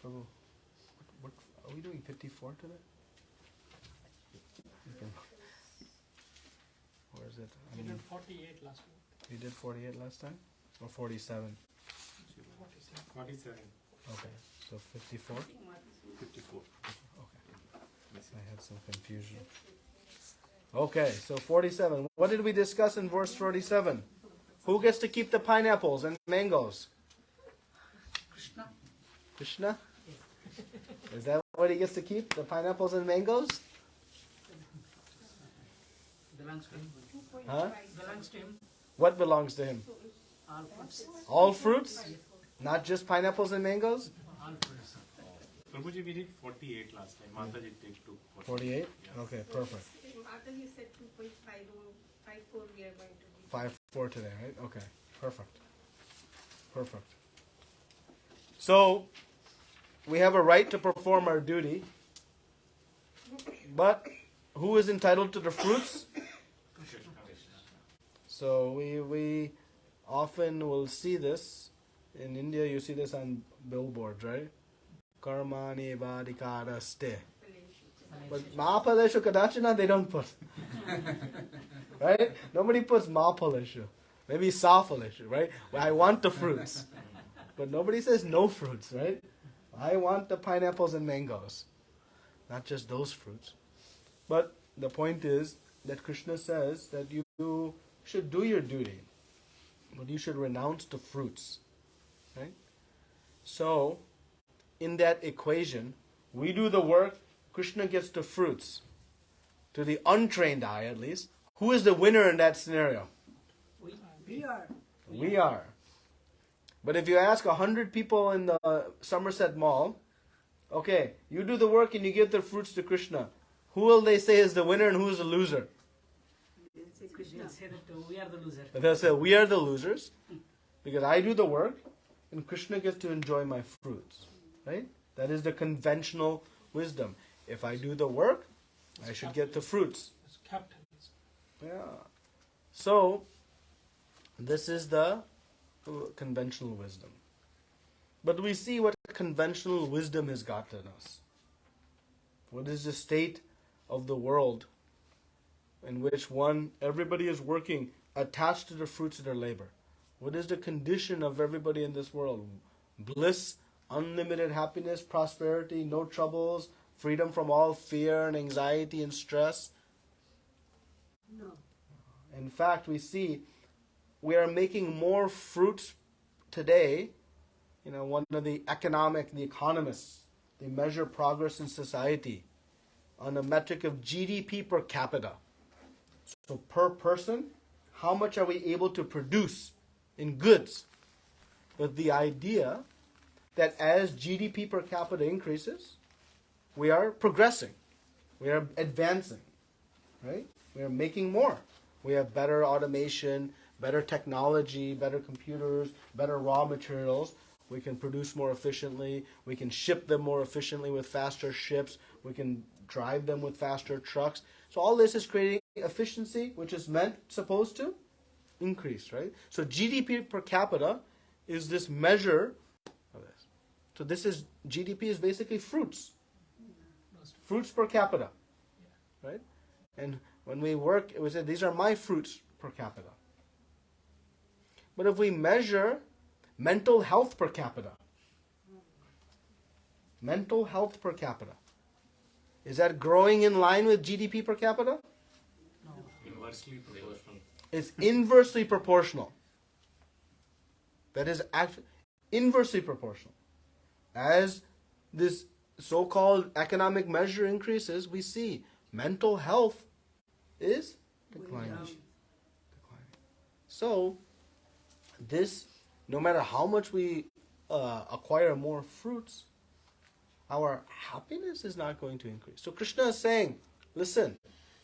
Prabhu, what are we doing 54 today? Where is it? We did 48 last week. We did 48 last time? Or 47? 47. Okay, so 54? 54. Okay. I had some confusion. Okay, so 47. What did we discuss in verse 47? Who gets to keep the pineapples and mangoes? Krishna. Krishna? Is that what he gets to keep? The pineapples and mangoes? Belongs to him. Huh? Belongs to him. What belongs to him? All fruits. All fruits? Not just pineapples and mangoes? All fruits. Prabhuji, we did 48 last time. Mataji take 2. 48? Yeah. Okay, perfect. Mataji said 2.54 we are going to be. 5-4 today, right? Okay, perfect. Perfect. So, we have a right to perform our duty, but who is entitled to the fruits? So we often will see this. In India, you see this on billboards, right? Karmani vadikaraste. But Mahapaleshu Kadachana, they don't put. Right? Nobody puts Mahapaleshu. Maybe Safaleshu, right? Well, I want the fruits. But nobody says no fruits, right? I want the pineapples and mangoes. Not just those fruits. But the point is that Krishna says that you should do your duty, but you should renounce the fruits. Right? So, in that equation, we do the work, Krishna gets the fruits. To the untrained eye, at least, who is the winner in that scenario? We are. We are. But if you ask 100 people in the Somerset Mall, okay, you do the work and you give the fruits to Krishna, who will they say is the winner and who is the loser? They'll say that we are the loser. They'll say, we are the losers because I do the work and Krishna gets to enjoy my fruits. Right? That is the conventional wisdom. If I do the work, I should get the fruits. It's capitalism. Yeah. So, this is the conventional wisdom. But we see what conventional wisdom has gotten us. What is the state of the world in which everybody is working attached to the fruits of their labor? What is the condition of everybody in this world? Bliss, unlimited happiness, prosperity, no troubles, freedom from all fear and anxiety and stress? No. In fact, we see we are making more fruits today. One of the economists, they measure progress in society on a metric of GDP per capita. So per person, how much are we able to produce in goods? But the idea that as GDP per capita increases, we are progressing. We are advancing. Right? We are making more. We have better automation, better technology, better computers, better raw materials. We can produce more efficiently. We can ship them more efficiently with faster ships. We can drive them with faster trucks. So all this is creating efficiency, which is supposed to increase, right? So GDP per capita is this measure of this. So GDP is basically fruits. Fruits per capita, right? And when we work, we say these are my fruits per capita. But if we measure mental health per capita, is that growing in line with GDP per capita? No. Inversely proportional. It's inversely proportional. That is actually inversely proportional. As this so-called economic measure increases, we see mental health is declining. So, no matter how much we acquire more fruits, our happiness is not going to increase. So Krishna is saying, listen,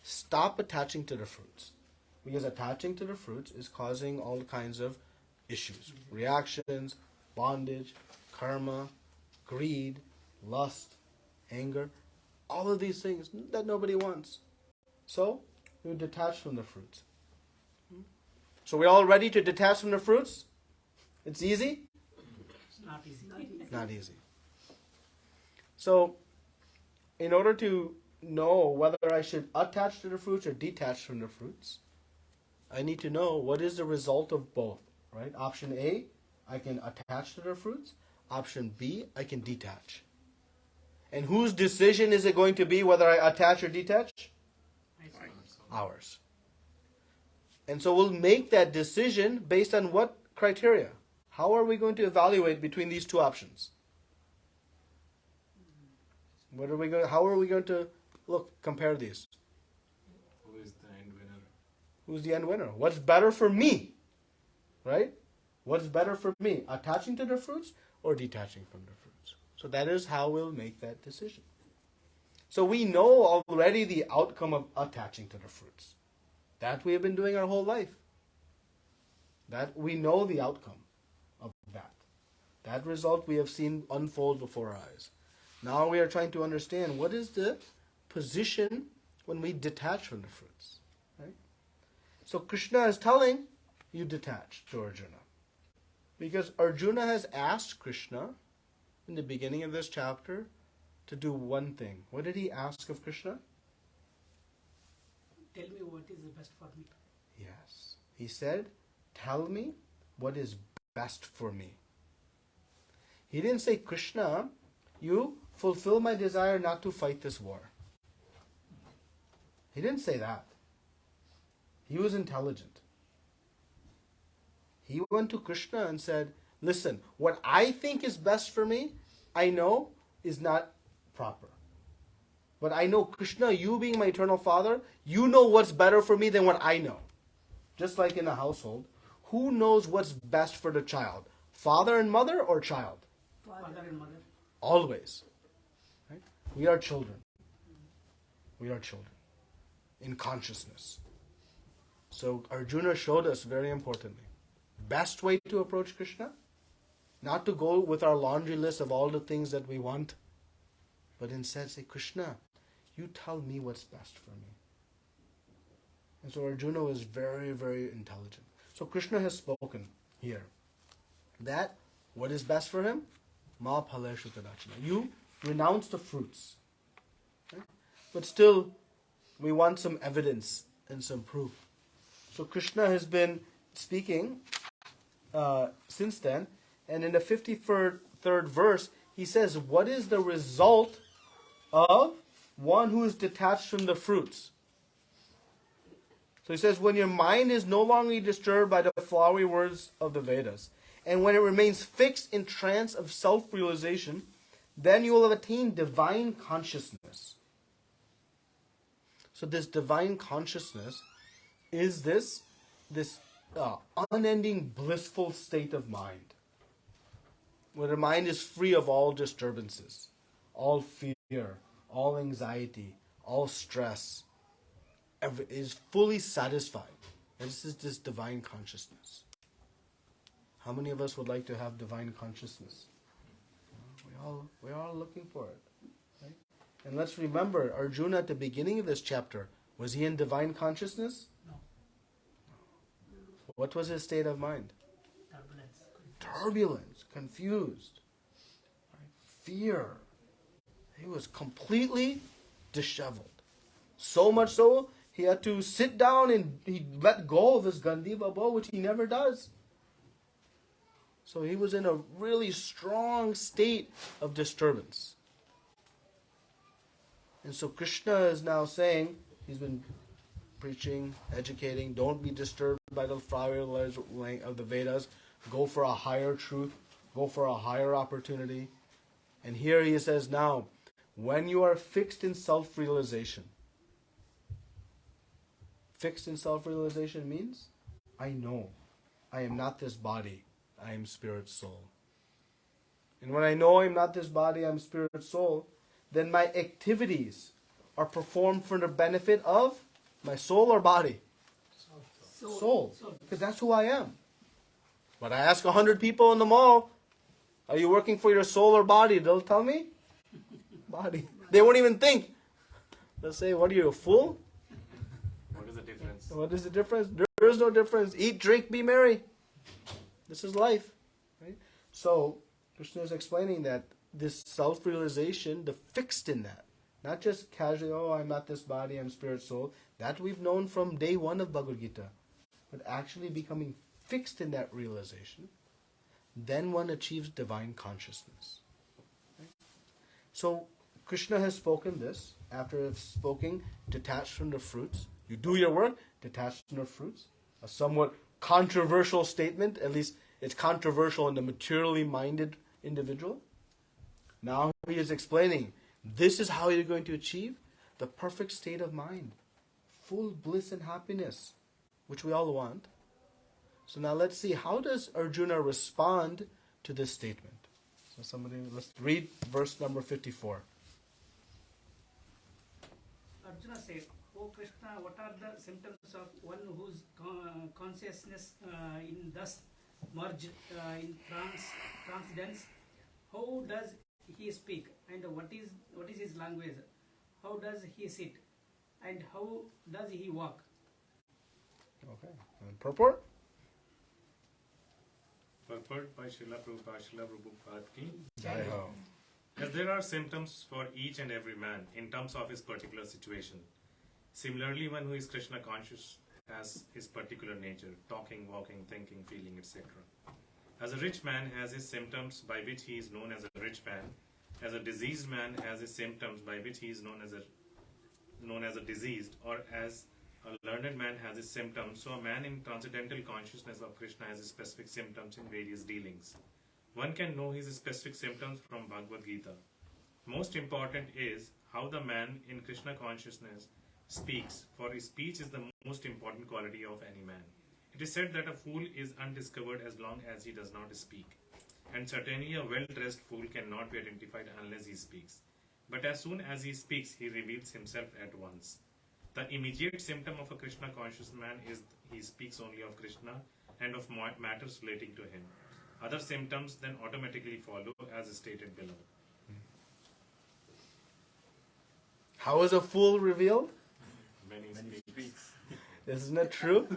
stop attaching to the fruits. Because attaching to the fruits is causing all kinds of issues. Reactions, bondage, karma, greed, lust, anger. All of these things that nobody wants. So, we detach from the fruits. So we're all ready to detach from the fruits? It's easy? It's not easy. Not easy. So, in order to know whether I should attach to the fruits or detach from the fruits, I need to know what is the result of both, right? Option A, I can attach to the fruits. Option B, I can detach. And whose decision is it going to be whether I attach or detach? Ours. And so we'll make that decision based on what criteria? How are we going to evaluate between these two options? How are we going to compare these? Who is the end winner? Who's the end winner? What's better for me? Right? What's better for me? Attaching to the fruits or detaching from the fruits? So that is how we'll make that decision. So we know already the outcome of attaching to the fruits. That we have been doing our whole life. That we know the outcome of that. That result we have seen unfold before our eyes. Now we are trying to understand what is the position when we detach from the fruits. Right? So Krishna is telling you detach to Arjuna. Because Arjuna has asked Krishna in the beginning of this chapter to do one thing. What did he ask of Krishna? Tell me what is the best for me. Yes. He said, tell me what is best for me. He didn't say, Krishna, you fulfill my desire not to fight this war. He didn't say that. He was intelligent. He went to Krishna and said, listen, what I think is best for me, I know is not proper. But I know, Krishna, you being my eternal Father, you know what's better for me than what I know. Just like in a household, who knows what's best for the child? Father and mother or child? Father and mother. Always. Right? We are children. We are children in consciousness. So Arjuna showed us very importantly, best way to approach Krishna, not to go with our laundry list of all the things that we want, but instead say, Krishna, you tell me what's best for me. And so Arjuna was very, very intelligent. So Krishna has spoken here that what is best for him? Ma phaleshu kadachana. You renounce the fruits. Okay? But still, we want some evidence and some proof. So Krishna has been speaking since then. And in the 53rd verse, he says, what is the result of one who is detached from the fruits? So he says, when your mind is no longer disturbed by the flowery words of the Vedas, and when it remains fixed in trance of self-realization, then you will have attained divine consciousness. So this divine consciousness is this unending blissful state of mind, where the mind is free of all disturbances, all fear, all anxiety, all stress, is fully satisfied. And this is this divine consciousness. How many of us would like to have divine consciousness? We're all looking for it. Right? And let's remember, Arjuna at the beginning of this chapter, was he in divine consciousness? No. What was his state of mind? Turbulence. Turbulence, confused, right? Fear. He was completely disheveled. So much so, he had to sit down and he let go of his Gandiva bow, which he never does. So he was in a really strong state of disturbance. And so Krishna is now saying, he's been preaching, educating, don't be disturbed by the flowery words of the Vedas. Go for a higher truth. Go for a higher opportunity. And here he says now, when you are fixed in self-realization. Fixed in self-realization means, I know I am not this body. I am spirit soul. And when I know I am not this body, I am spirit soul, then my activities are performed for the benefit of my soul or body? Soul. Because that's who I am. But I ask 100 people in the mall, are you working for your soul or body? They'll tell me, body. They won't even think. They'll say, what are you, a fool? What is the difference? What is the difference? There is no difference. Eat, drink, be merry. This is life. Right? So, Krishna is explaining that this self-realization, the fixed in that. Not just casually, oh, I'm not this body, I'm spirit, soul. That we've known from day one of Bhagavad Gita. But actually becoming fixed in that realization, then one achieves divine consciousness. Right? So, Krishna has spoken this. After spoken, detached from the fruits. You do your work, detached from the fruits. A somewhat controversial statement, at least it's controversial in the materially minded individual. Now he is explaining, this is how you're going to achieve the perfect state of mind. Full bliss and happiness, which we all want. So now let's see, how does Arjuna respond to this statement? So let's read verse number 54. Arjuna said, "O Krishna, what are the symptoms of one whose consciousness in thus merged in transcendence? How does he speak, and what is his language? How does he sit, and how does he walk?" Okay. And purport? Purport by Srila Prabhupada ki. Jai Ho. As there are symptoms for each and every man in terms of his particular situation. Similarly, one who is Krishna conscious has his particular nature, talking, walking, thinking, feeling, etc. As a rich man has his symptoms by which he is known as a rich man, as a diseased man has his symptoms by which he is known as a diseased, or as a learned man has his symptoms, so a man in transcendental consciousness of Krishna has his specific symptoms in various dealings. One can know his specific symptoms from Bhagavad Gita. Most important is how the man in Krishna consciousness speaks, for his speech is the most important quality of any man. It is said that a fool is undiscovered as long as he does not speak, and certainly a well-dressed fool cannot be identified unless he speaks. But as soon as he speaks, he reveals himself at once. The immediate symptom of a Krishna conscious man is he speaks only of Krishna and of matters relating to him. Other symptoms then automatically follow as stated below. How is a fool revealed? When he speaks. Isn't it true?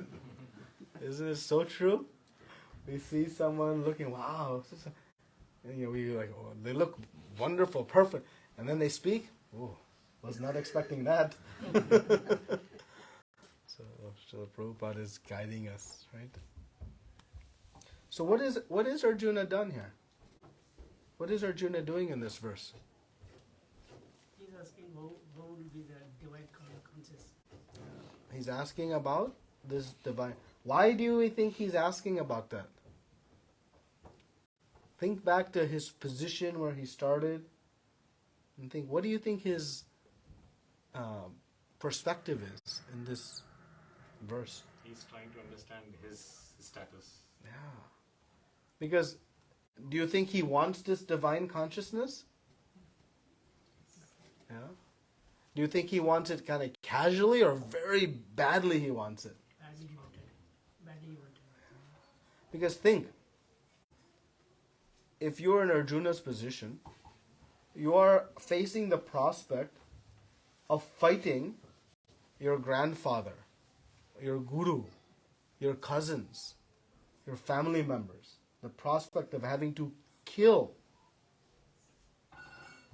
Isn't it so true? We see someone looking, wow, and we like, oh, they look wonderful, perfect, and then they speak. Oh, was not expecting that. So Prabhupada is guiding us, right? So what is Arjuna done here? What is Arjuna doing in this verse? He's asking how will be the divine consciousness. He's asking about this divine. Why do we think he's asking about that? Think back to his position where he started and think, what do you think his perspective is in this verse? He's trying to understand his status. Yeah. Because do you think he wants this divine consciousness? Yeah. Do you think he wants it kind of casually or very badly he wants it? As he wanted. Badly he wanted. Because think, if you're in Arjuna's position, you are facing the prospect of fighting your grandfather, your guru, your cousins, your family members. The prospect of having to kill.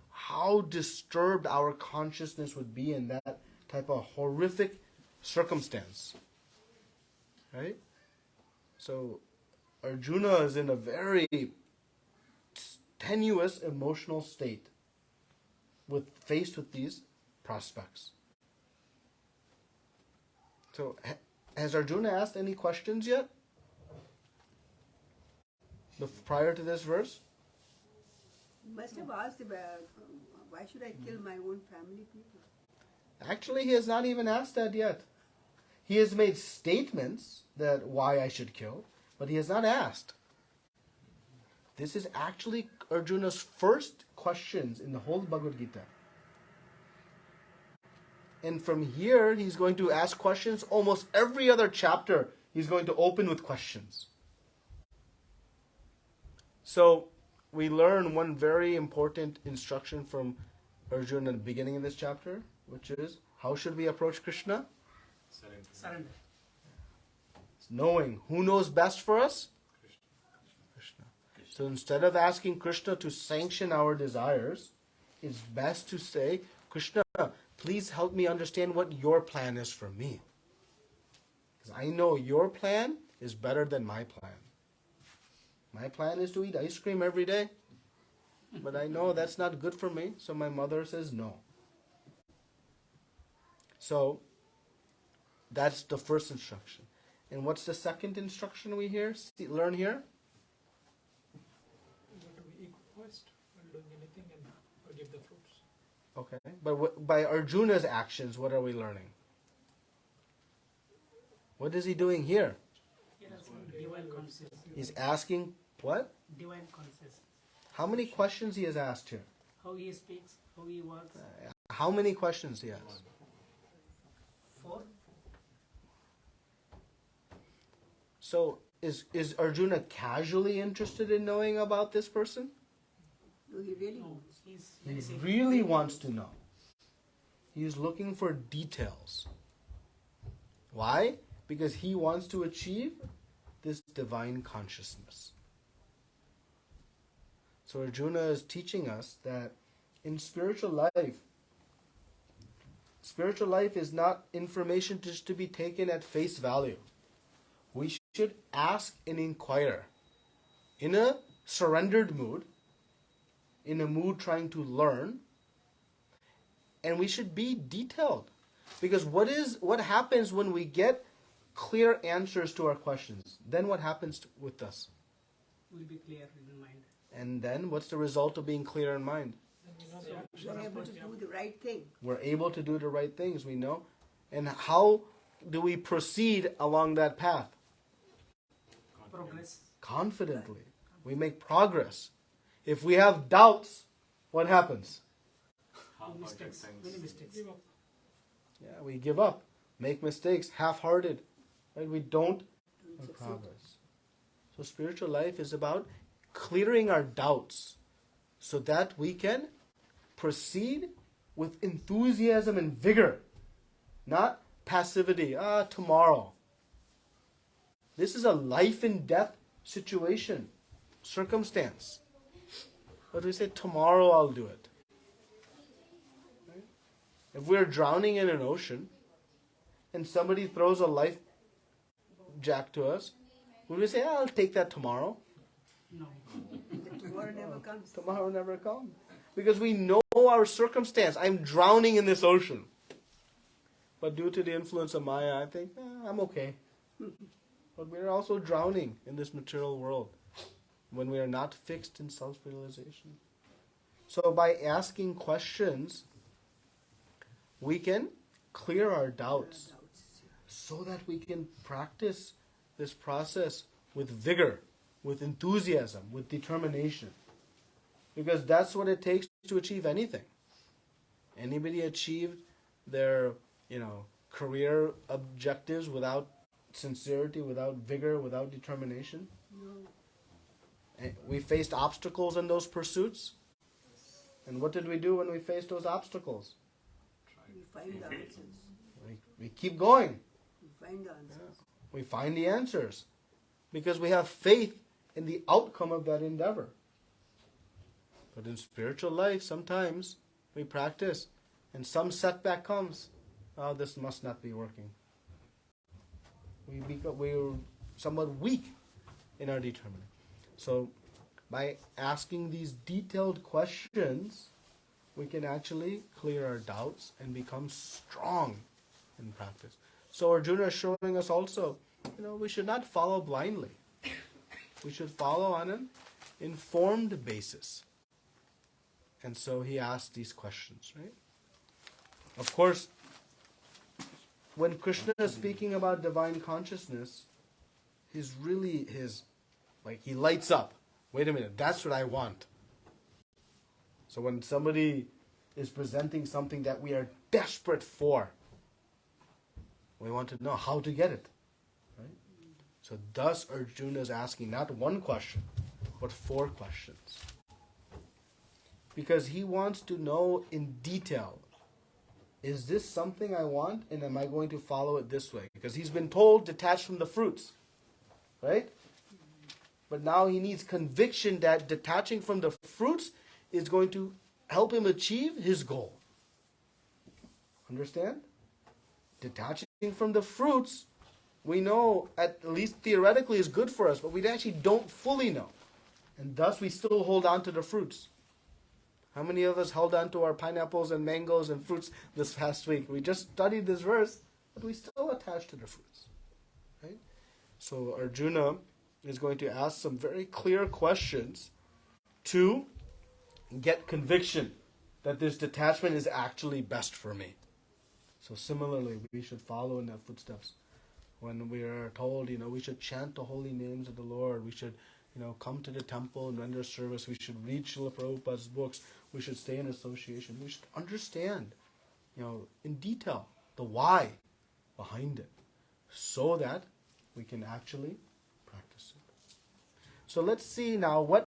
How disturbed our consciousness would be in that type of horrific circumstance. Right? So Arjuna is in a very tenuous emotional state faced with these prospects. So has Arjuna asked any questions yet? Prior to this verse? Must have asked why should I kill my own family people? Actually, he has not even asked that yet. He has made statements that why I should kill, but he has not asked. This is actually Arjuna's first questions in the whole Bhagavad Gita. And from here, he's going to ask questions. Almost every other chapter, he's going to open with questions. So, we learn one very important instruction from Arjuna in the beginning of this chapter, which is, how should we approach Krishna? Surrender. Knowing who knows best for us? Krishna. So instead of asking Krishna to sanction our desires, it's best to say, Krishna, please help me understand what your plan is for me. Because I know your plan is better than my plan. My plan is to eat ice cream every day. But I know that's not good for me, so my mother says no. So, that's the first instruction. And what's the second instruction we learn here? You have to be egoist while doing anything and forgive the fruits. Okay. But by Arjuna's actions, what are we learning? What is he doing here? Here also divine consciousness. He's asking what? Divine consciousness. How many questions he has asked here? How he speaks, how he works. How many questions he has? 4. So is Arjuna casually interested in knowing about this person? No, he really No, wants. he's He very serious. really wants to know. He's looking for details. Why? Because he wants to achieve this divine consciousness. So Arjuna is teaching us that in spiritual life is not information just to be taken at face value. We should ask and inquire in a surrendered mood, in a mood trying to learn, and we should be detailed. Because what happens when we get clear answers to our questions? Then what happens with us? Will be clear in mind. And then what's the result of being clear in mind? Then we know So, the action. We're able to do the right thing. We're able to do the right things, we know. And how do we proceed along that path? progress. Confidently. We make progress. If we have doubts, what happens? Half-hearted Mistakes. things. Many mistakes. Give up. Yeah, we give up, make mistakes, half-hearted. Right? We don't Don't make succeed. progress. So spiritual life is about clearing our doubts so that we can proceed with enthusiasm and vigor, not passivity. Tomorrow. This is a life and death situation, circumstance. But we say, tomorrow I'll do it. Right? If we're drowning in an ocean and somebody throws a life jack to us, would we say, I'll take that tomorrow? No. The tomorrow never comes. Tomorrow never comes. Because we know our circumstance. I'm drowning in this ocean. But due to the influence of Maya, I think, I'm okay. But we're also drowning in this material world when we are not fixed in self-realization. So by asking questions, we can clear our doubts so that we can practice this process with vigor, with enthusiasm, with determination. Because that's what it takes to achieve anything. Anybody achieved their, career objectives without sincerity, without vigor, without determination? No. And we faced obstacles in those pursuits. And what did we do when we faced those obstacles? We find the answers. We keep going. We find the answers. We find the answers. Because we have faith in the outcome of that endeavor. But in spiritual life, sometimes we practice and some setback comes. Oh, this must not be working. We're somewhat weak in our determination. So by asking these detailed questions, we can actually clear our doubts and become strong in practice. So Arjuna is showing us also, we should not follow blindly. We should follow on an informed basis. And so he asked these questions, right? Of course, when Krishna is speaking about divine consciousness, he lights up. Wait a minute, that's what I want. So when somebody is presenting something that we are desperate for, we want to know how to get it. Right? So thus Arjuna is asking not one question, but 4 questions. Because he wants to know in detail, is this something I want, and am I going to follow it this way? Because he's been told detach from the fruits. Right? But now he needs conviction that detaching from the fruits is going to help him achieve his goal. Understand? Detaching from the fruits, we know, at least theoretically, is good for us, but we actually don't fully know. And thus we still hold on to the fruits. How many of us held on to our pineapples and mangoes and fruits this past week? We just studied this verse, but we still attach to the fruits. Right? So Arjuna is going to ask some very clear questions to get conviction that this detachment is actually best for me. So similarly, we should follow in their footsteps. When we are told, we should chant the holy names of the Lord, we should, come to the temple and render service, we should read Srila Prabhupada's books, we should stay in association, we should understand, in detail, the why behind it, so that we can actually practice it. So let's see now what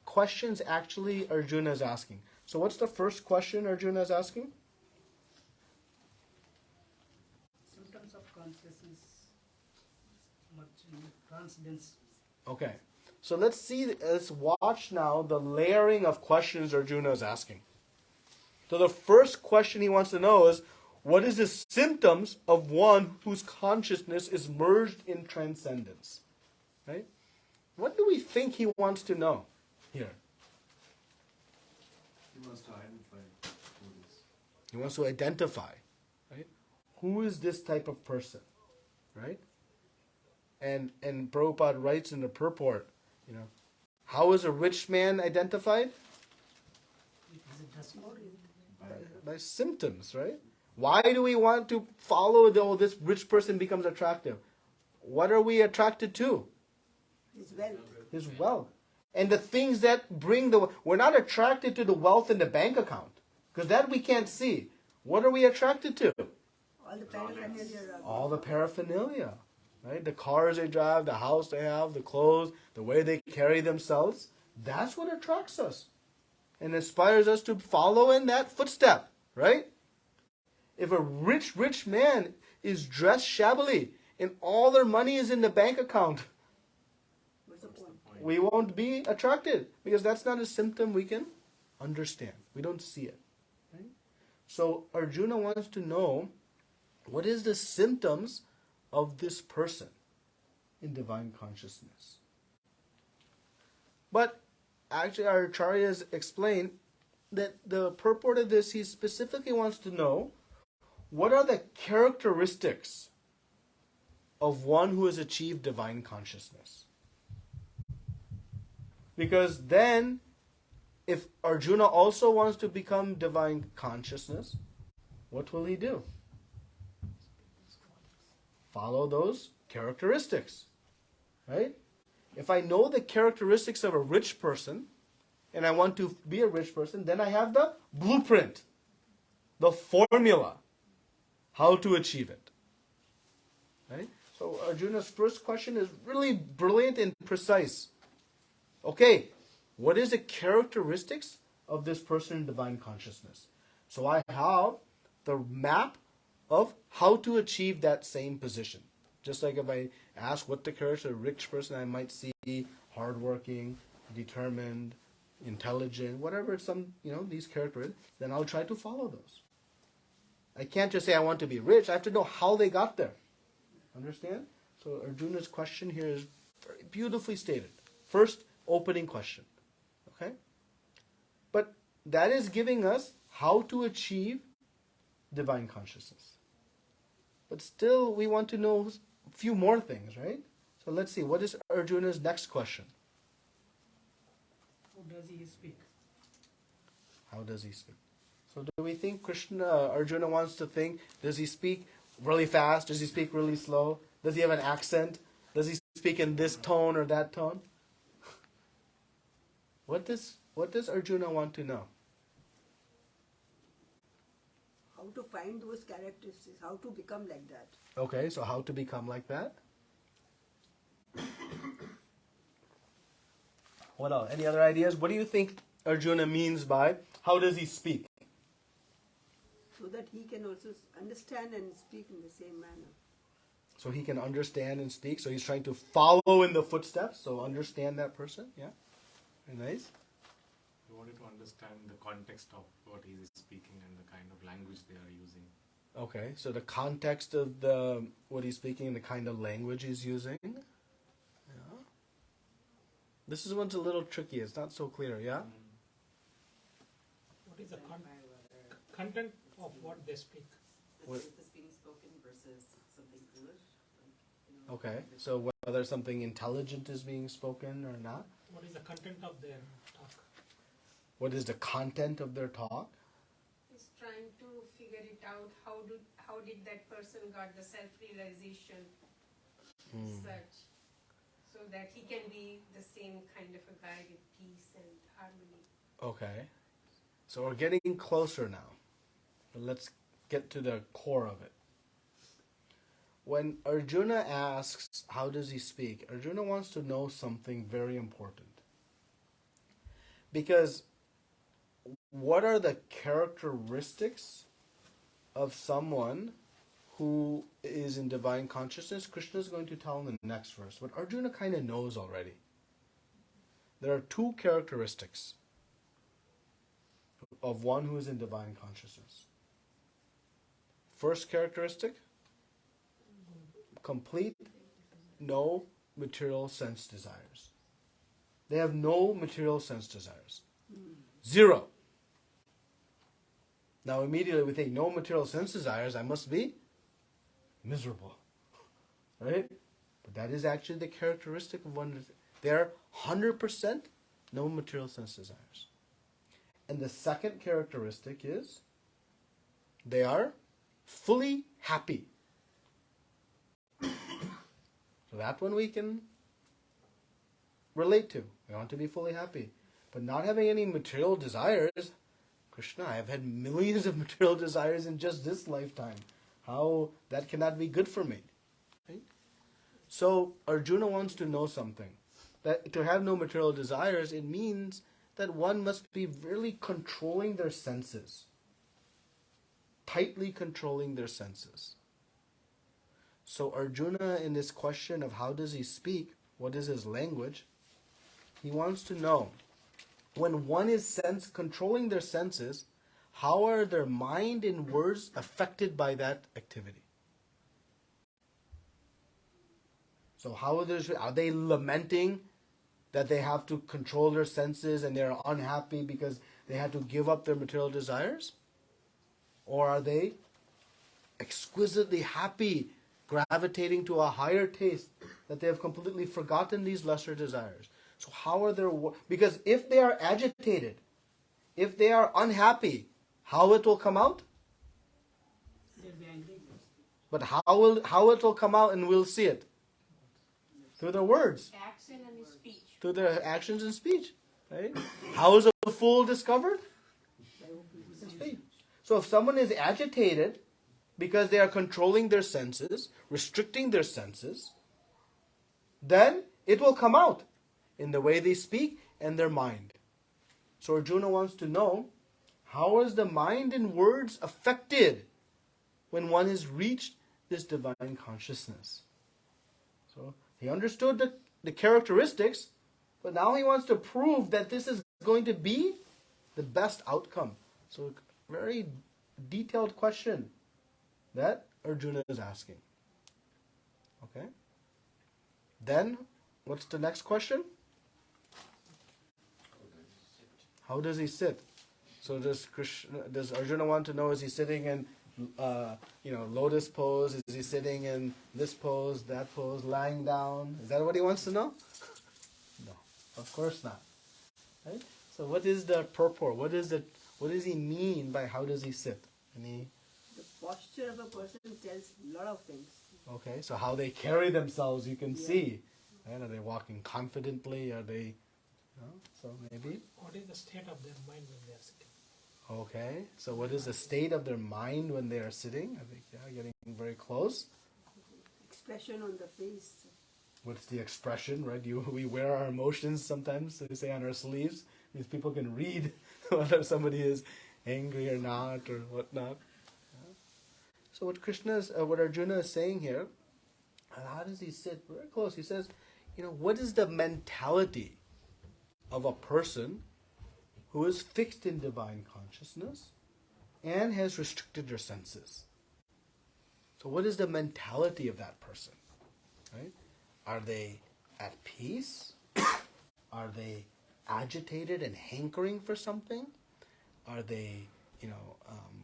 questions actually Arjuna is asking. So what's the first question Arjuna is asking? Symptoms of consciousness, transcendence. Okay. So let's watch now the layering of questions Arjuna is asking. So the first question he wants to know is, what is the symptoms of one whose consciousness is merged in transcendence? Right? What do we think he wants to know here? He wants to identify who it is. He wants to identify, right? Who is this type of person, right? And Prabhupada writes in the purport, how is a rich man identified? By symptoms, right? Why do we want to follow this rich person becomes attractive? What are we attracted to? His wealth. His wealth. And the things that bring we're not attracted to the wealth in the bank account, because that we can't see. What are we attracted to? All the paraphernalia. All the paraphernalia, right? The cars they drive, the house they have, the clothes, the way they carry themselves. That's what attracts us and inspires us to follow in that footstep, right? If a rich man is dressed shabbily and all their money is in the bank account, What's the point? we won't be attracted, because that's not a symptom we can understand. We don't see it. Right? So Arjuna wants to know, what is the symptoms of this person in divine consciousness? But actually our acharyas explain that the purport of this, he specifically wants to know, what are the characteristics of one who has achieved divine consciousness? Because then, if Arjuna also wants to become divine consciousness, what will he do? Follow those characteristics, right? If I know the characteristics of a rich person, and I want to be a rich person, then I have the blueprint, the formula, how to achieve it, right? So Arjuna's first question is really brilliant and precise. Okay, what is the characteristics of this person in divine consciousness? So I have the map of how to achieve that same position. Just like if I ask what the character of a rich person, I might see hardworking, determined, intelligent, whatever it's these characteristics, then I'll try to follow those. I can't just say I want to be rich. I have to know how they got there. Understand? So Arjuna's question here is very beautifully stated. First opening question. Okay? But that is giving us how to achieve divine consciousness. But still, we want to know a few more things, right? So let's see. What is Arjuna's next question? How does he speak? How does he speak? So do we think Arjuna wants to think, does he speak really fast? Does he speak really slow? Does he have an accent? Does he speak in this tone or that tone? What does Arjuna want to know? How to find those characteristics, how to become like that. Okay, so how to become like that? What else? Any other ideas? What do you think Arjuna means by how does he speak? So that he can also understand and speak in the same manner. So he can understand and speak. So he's trying to follow in the footsteps. So understand that person. Yeah. Very nice. We wanted to understand the context of what he is speaking and the kind of language they are using. Okay. So the context of what he's speaking and the kind of language he's using. Yeah. This one's a little tricky. It's not so clear. Yeah. What is the content of what they speak? The What- truth is being spoken versus something foolish. Okay. So whether something intelligent is being spoken or not. What is the content of their talk? What is the content of their talk? He's trying to figure it out. How did that person got the self-realization such, so that he can be the same kind of a guy with peace and harmony. Okay. So we're getting closer now. But let's get to the core of it. When Arjuna asks, how does he speak? Arjuna wants to know something very important. Because what are the characteristics of someone who is in divine consciousness? Krishna is going to tell in the next verse. But Arjuna kind of knows already. There are two characteristics of one who is in divine consciousness. First characteristic, complete, no material sense desires. They have no material sense desires. Zero. Now immediately we think, no material sense desires, I must be miserable. Right? But that is actually the characteristic of one. They're 100% no material sense desires. And the second characteristic is they are fully happy. So that one we can relate to. We want to be fully happy. But not having any material desires, Krishna, I have had millions of material desires in just this lifetime. How that cannot be good for me. Right? So Arjuna wants to know something. That to have no material desires, it means that one must be really controlling their senses. Tightly controlling their senses. So Arjuna, in this question of how does he speak, what is his language, he wants to know, when one is controlling their senses, how are their mind and words affected by that activity? So how are they lamenting that they have to control their senses and they're unhappy because they had to give up their material desires? Or are they exquisitely happy, gravitating to a higher taste, that they have completely forgotten these lesser desires? So how are their... Because if they are agitated, if they are unhappy, how it will come out? They'll be angry. But how it will come out and we'll see it? Through their words. Action and speech. Through their actions and speech. Right? How is a fool discovered? In speech. So if someone is agitated because they are controlling their senses, restricting their senses, then it will come out in the way they speak and their mind. So Arjuna wants to know, how is the mind and words affected when one has reached this divine consciousness? So he understood the characteristics, but now he wants to prove that this is going to be the best outcome. So very detailed question that Arjuna is asking. Okay? Then, what's the next question? How does he sit? So does Arjuna want to know, is he sitting in lotus pose? Is he sitting in this pose, that pose, lying down? Is that what he wants to know? No, of course not. Right? So what is the purport? What does he mean by how does he sit? The posture of a person tells a lot of things. Okay, so how they carry themselves, you can see. Right? Are they walking confidently? Are they... So maybe... What is the state of their mind when they are sitting? Okay, so what is the state of their mind when they are sitting? I think, getting very close. Expression on the face. What's the expression, right? We wear our emotions sometimes, so we say on our sleeves, because people can read whether somebody is angry or not, or whatnot. So what Arjuna is saying here, How does he sit? Very close. He says, what is the mentality of a person who is fixed in divine consciousness and has restricted their senses? So what is the mentality of that person? Right? Are they at peace? Are they agitated and hankering for something? Are they,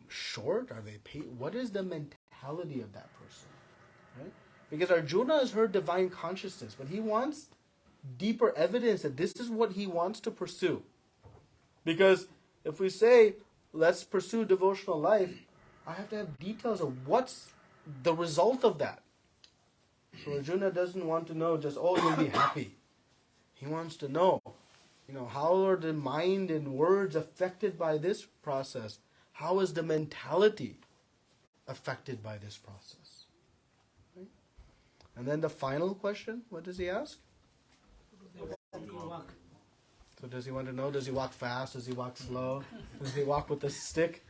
short? Are they what is the mentality of that person? Right? Because Arjuna has heard divine consciousness, but he wants deeper evidence that this is what he wants to pursue. Because if we say, let's pursue devotional life, I have to have details of what's the result of that. So Arjuna doesn't want to know just, you'll be happy. He wants to know, how are the mind and words affected by this process? How is the mentality affected by this process? Right? And then the final question, what does he ask? Walk. So does he want to know, does he walk fast? Does he walk slow? Does he walk with a stick?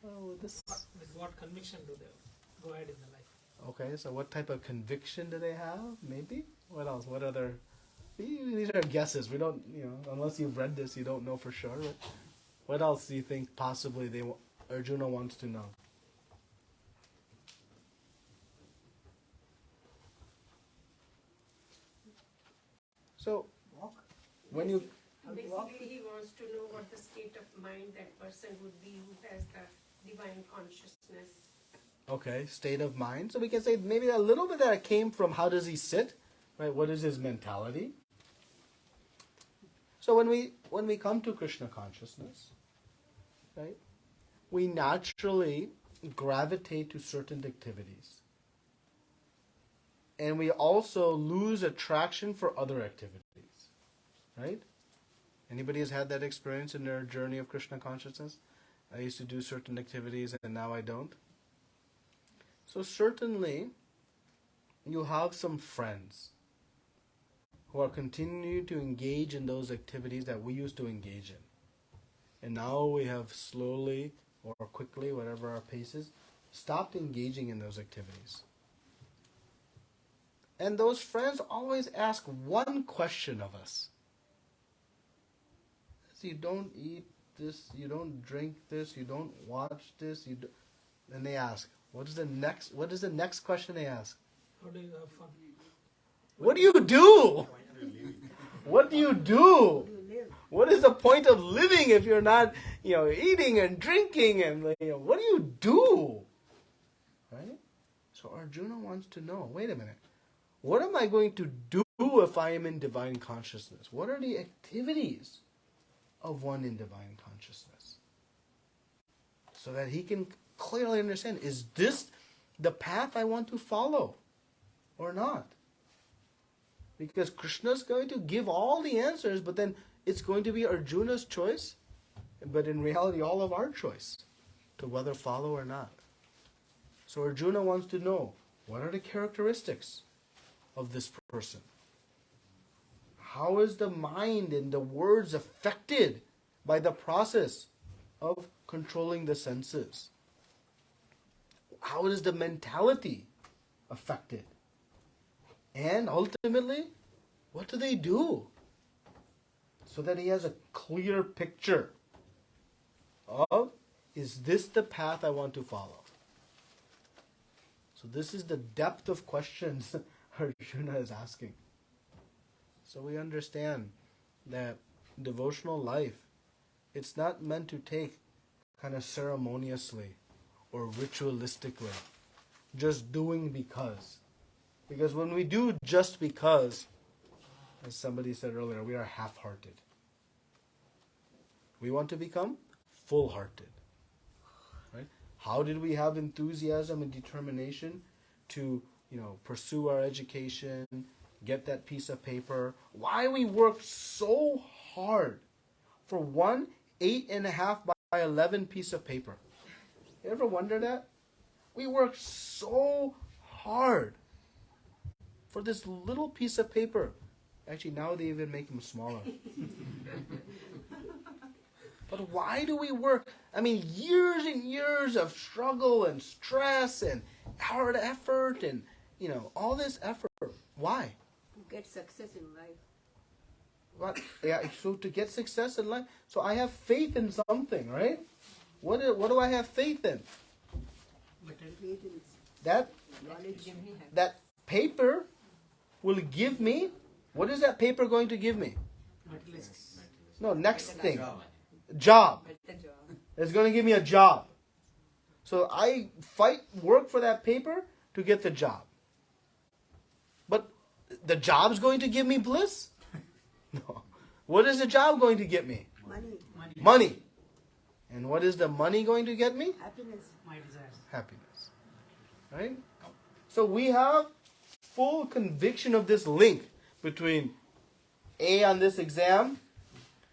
With what conviction do they go ahead in the life? Okay, so what type of conviction do they have? Maybe? What else? What other... These are guesses. We don't, unless you've read this, you don't know for sure. But what else do you think possibly Arjuna wants to know? So, when you... Basically, he wants to know what the state of mind that person would be who has the divine consciousness. Okay, state of mind. So we can say maybe a little bit that came from how does he sit, right? What is his mentality? So when we come to Krishna consciousness, right, we naturally gravitate to certain activities. And we also lose attraction for other activities, right? Anybody has had that experience in their journey of Krishna consciousness? I used to do certain activities and now I don't. So certainly, you have some friends who are continuing to engage in those activities that we used to engage in. And now we have slowly or quickly, whatever our pace is, stopped engaging in those activities. And those friends always ask one question of us. You don't eat this, you don't drink this, you don't watch this, and they ask, what is the next question they ask? How do you have fun? What do you do? What do you do? What is the point of living if you're not, eating and drinking and what do you do? Right? So Arjuna wants to know, wait a minute, what am I going to do if I am in divine consciousness? What are the activities of one in divine consciousness? So that he can clearly understand, is this the path I want to follow or not? Because Krishna is going to give all the answers, but then it's going to be Arjuna's choice, but in reality all of our choice to whether follow or not. So Arjuna wants to know, what are the characteristics of this person? How is the mind and the words affected by the process of controlling the senses? How is the mentality affected? And ultimately, what do they do? So that he has a clear picture of, is this the path I want to follow? So this is the depth of questions Arjuna is asking. So we understand that devotional life, it's not meant to take kind of ceremoniously or ritualistically, just doing because. Because when we do just because, as somebody said earlier, we are half-hearted. We want to become full-hearted. Right? How did we have enthusiasm and determination to, pursue our education, get that piece of paper? Why we worked so hard for one 8.5 by 11 piece of paper? You ever wonder that? We worked so hard for this little piece of paper. Actually, now they even make them smaller. But why do we work? I mean, years and years of struggle and stress and hard effort and all this effort. Why? To get success in life. What? Yeah, so to get success in life, so I have faith in something, right? What do I have faith in? Faith in That knowledge. that paper will give me. What is that paper going to give me? Materialists. No, next thing. Job. It's going to give me a job. So I work for that paper to get the job. But the job's going to give me bliss? No. What is the job going to get me? Money. Money. And what is the money going to get me? Happiness. My desires. Happiness. Right? So we have full conviction of this link between A on this exam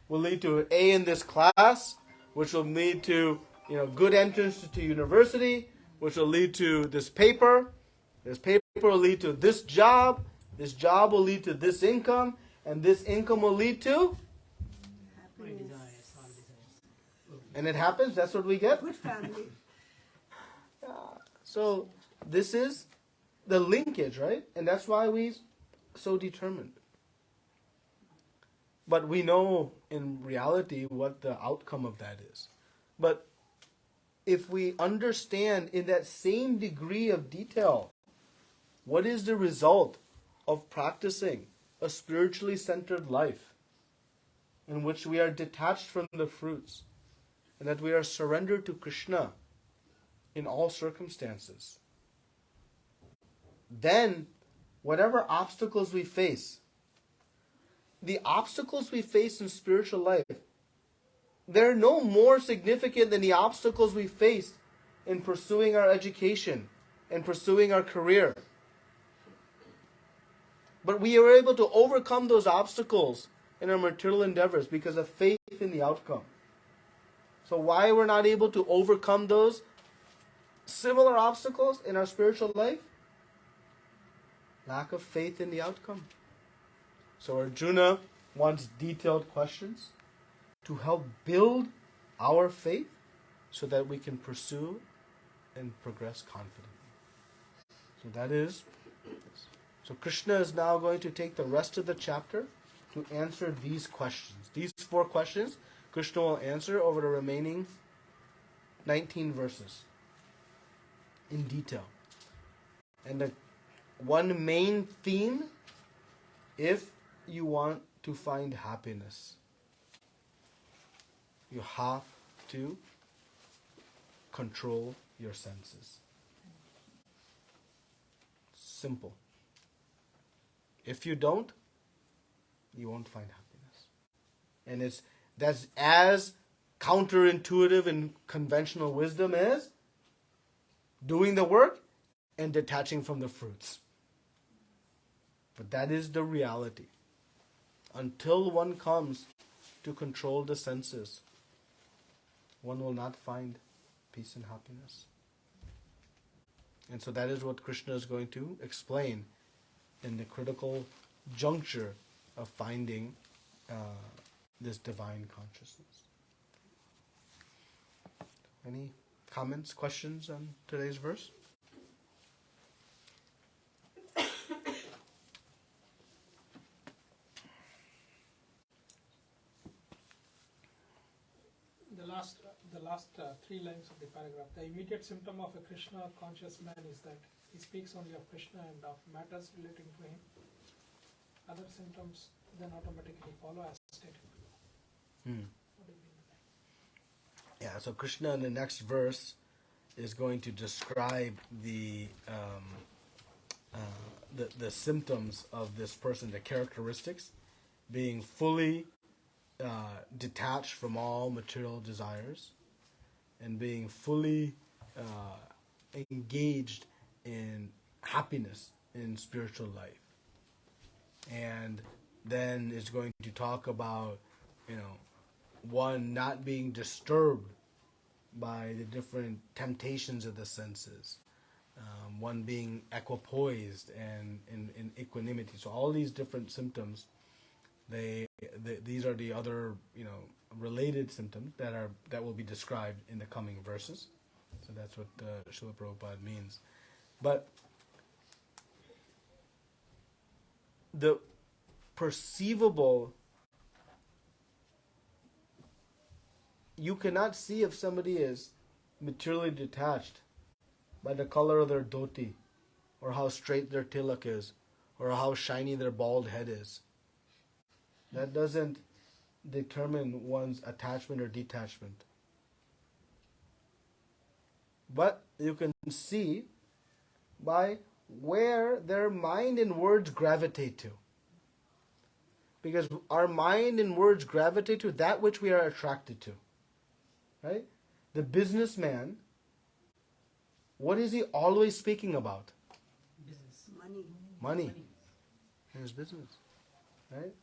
will lead to A in this class, which will lead to good entrance to university, which will lead to this paper. This paper will lead to this job. This job will lead to this income, and this income will lead to. My desires. All desires. And it happens. That's what we get. Good family. So this is the linkage, right? And that's why we so determined. But we know in reality what the outcome of that is. But if we understand in that same degree of detail, what is the result of practicing a spiritually centered life in which we are detached from the fruits and that we are surrendered to Krishna in all circumstances, then whatever obstacles we face, the obstacles we face in spiritual life, they're no more significant than the obstacles we face in pursuing our education and pursuing our career. But we are able to overcome those obstacles in our material endeavors because of faith in the outcome. So why we're not able to overcome those similar obstacles in our spiritual life? Lack of faith in the outcome. So Arjuna wants detailed questions to help build our faith so that we can pursue and progress confidently. So that is. So Krishna is now going to take the rest of the chapter to answer these questions. These 4 questions Krishna will answer over the remaining 19 verses in detail. And the one main theme, if you want to find happiness, you have to control your senses. Simple. If you don't, you won't find happiness. And that's as counterintuitive in conventional wisdom as doing the work and detaching from the fruits. But that is the reality. Until one comes to control the senses, one will not find peace and happiness. And so that is what Krishna is going to explain in the critical juncture of finding this divine consciousness. Any comments, questions on today's verse? The last 3 lines of the paragraph. The immediate symptom of a Krishna conscious man is that he speaks only of Krishna and of matters relating to him. Other symptoms then automatically follow as stated. What do you mean by that? Yeah, so Krishna in the next verse is going to describe the symptoms of this person, the characteristics, being fully detached from all material desires and being fully engaged in happiness in spiritual life. And then it's going to talk about, one not being disturbed by the different temptations of the senses, one being equipoised and in equanimity. So all these different symptoms, these are the other related symptoms that will be described in the coming verses. So that's what Srila Prabhupada means. But the perceivable, you cannot see if somebody is materially detached by the color of their dhoti, or how straight their tilak is, or how shiny their bald head is. That doesn't determine one's attachment or detachment. But you can see by where their mind and words gravitate to. Because our mind and words gravitate to that which we are attracted to. Right? The businessman, what is he always speaking about? Business. Money. In his business. Right?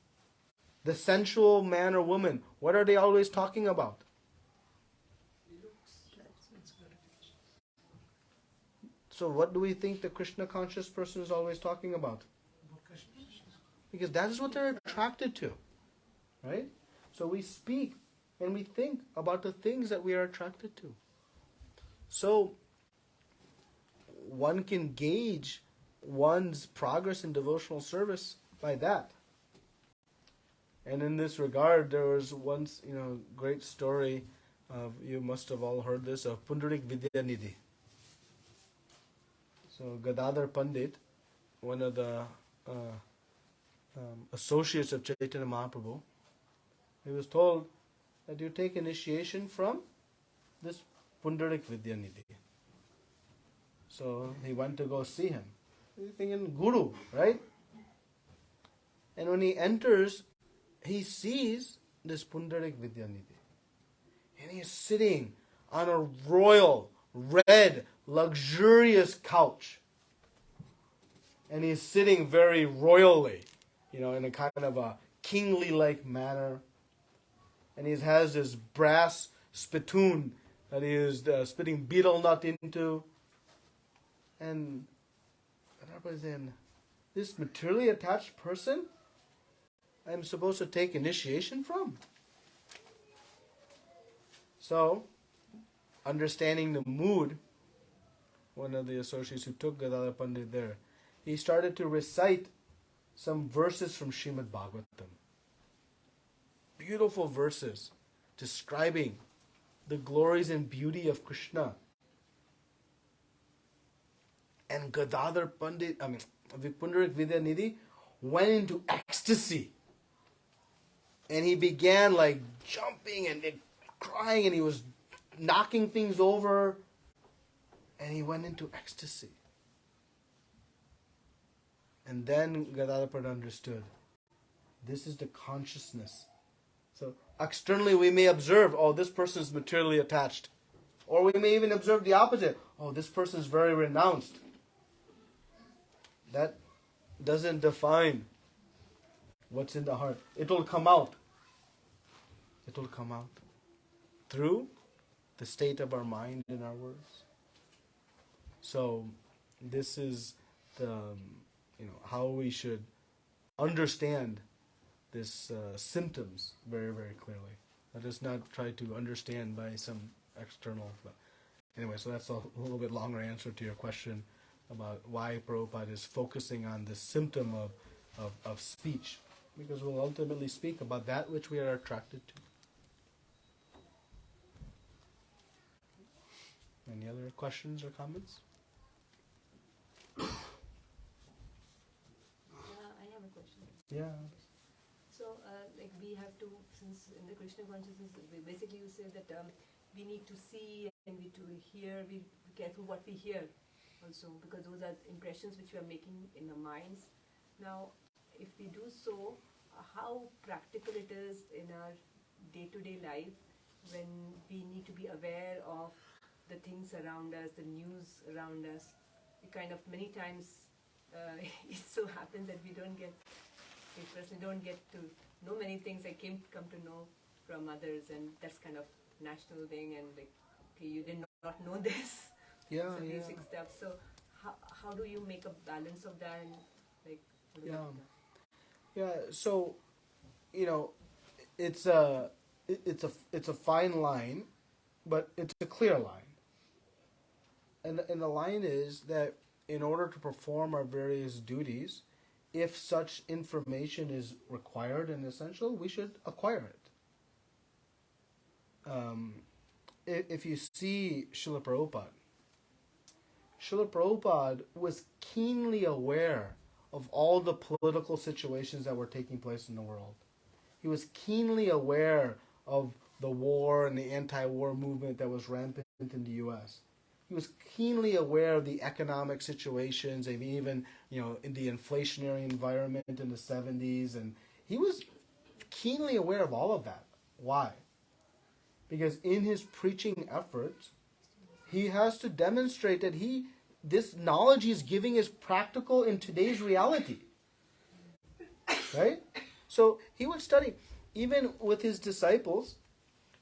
The sensual man or woman, what are they always talking about? So what do we think the Krishna conscious person is always talking about? Because that is what they're attracted to. Right? So we speak and we think about the things that we are attracted to. So one can gauge one's progress in devotional service by that. And in this regard, there was once, great story of, you must have all heard this, of Pundarik Vidyanidhi. So Gadadhar Pandit, one of the associates of Chaitanya Mahaprabhu, he was told that you take initiation from this Pundarik Vidyanidhi. So he went to go see him. He's thinking, Guru, right? And when he enters, he sees this Pundarik Vidyanidhi. And he is sitting on a royal, red, luxurious couch. And he's sitting very royally, in a kind of a kingly-like manner. And he has this brass spittoon that he is spitting betel nut into. And then, this materially attached person I'm supposed to take initiation from. So, understanding the mood, one of the associates who took Gadadhar Pandit there, he started to recite some verses from Srimad Bhagavatam. Beautiful verses describing the glories and beauty of Krishna. And Gadadhar Pandit, Pundarik Vidyanidhi went into ecstasy. And he began jumping and crying, and he was knocking things over. And he went into ecstasy. And then Gadadhar Pandit understood, this is the consciousness. So externally we may observe, this person is materially attached. Or we may even observe the opposite. This person is very renounced. That doesn't define what's in the heart. It will come out. It will come out through the state of our mind and our words. So this is the how we should understand this symptoms very, very clearly. Let us not try to understand by some external. But anyway, so that's a little bit longer answer to your question about why Prabhupada is focusing on this symptom of speech, because we'll ultimately speak about that which we are attracted to. Any other questions or comments? I have a question. Yeah. So, we have to, since in the Krishna consciousness, basically you say that we need to see and we to hear, be careful what we hear also, because those are impressions which we are making in our minds. Now, if we do so, how practical it is in our day-to-day life when we need to be aware of the things around us, the news around us. We kind of many times it so happens that we personally don't get to know many things. I come to know from others, and that's kind of national thing. And okay, you did not know this. Yeah, so yeah. basic stuff. So how do you make a balance of that? And what Yeah. about that? Yeah. So, it's a fine line, but it's a clear line. And the line is that in order to perform our various duties, if such information is required and essential, we should acquire it. If you see Srila Prabhupada was keenly aware of all the political situations that were taking place in the world. He was keenly aware of the war and the anti-war movement that was rampant in the U.S. He was keenly aware of the economic situations, and even in the inflationary environment in the 70s, and he was keenly aware of all of that. Why? Because in his preaching efforts, he has to demonstrate that this knowledge he's giving is practical in today's reality. Right? So he would study. Even with his disciples,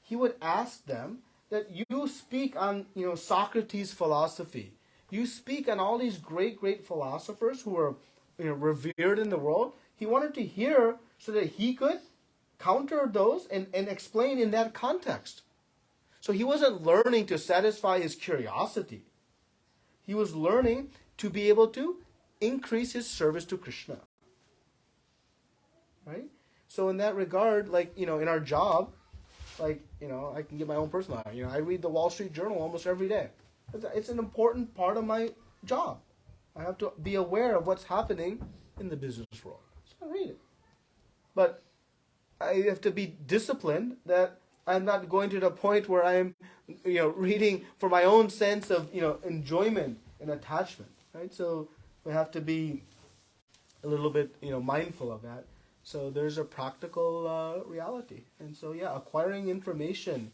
he would ask them that you speak on Socrates' philosophy. You speak on all these great philosophers who are revered in the world. He wanted to hear so that he could counter those and explain in that context. So he wasn't learning to satisfy his curiosity. He was learning to be able to increase his service to Krishna. Right? So in that regard, in our job, I can give my own personal life. I read the Wall Street Journal almost every day. It's an important part of my job. I have to be aware of what's happening in the business world. So I read it. But I have to be disciplined that I'm not going to the point where I'm, reading for my own sense of, enjoyment and attachment, right? So we have to be a little bit, mindful of that. So there's a practical reality. And so, acquiring information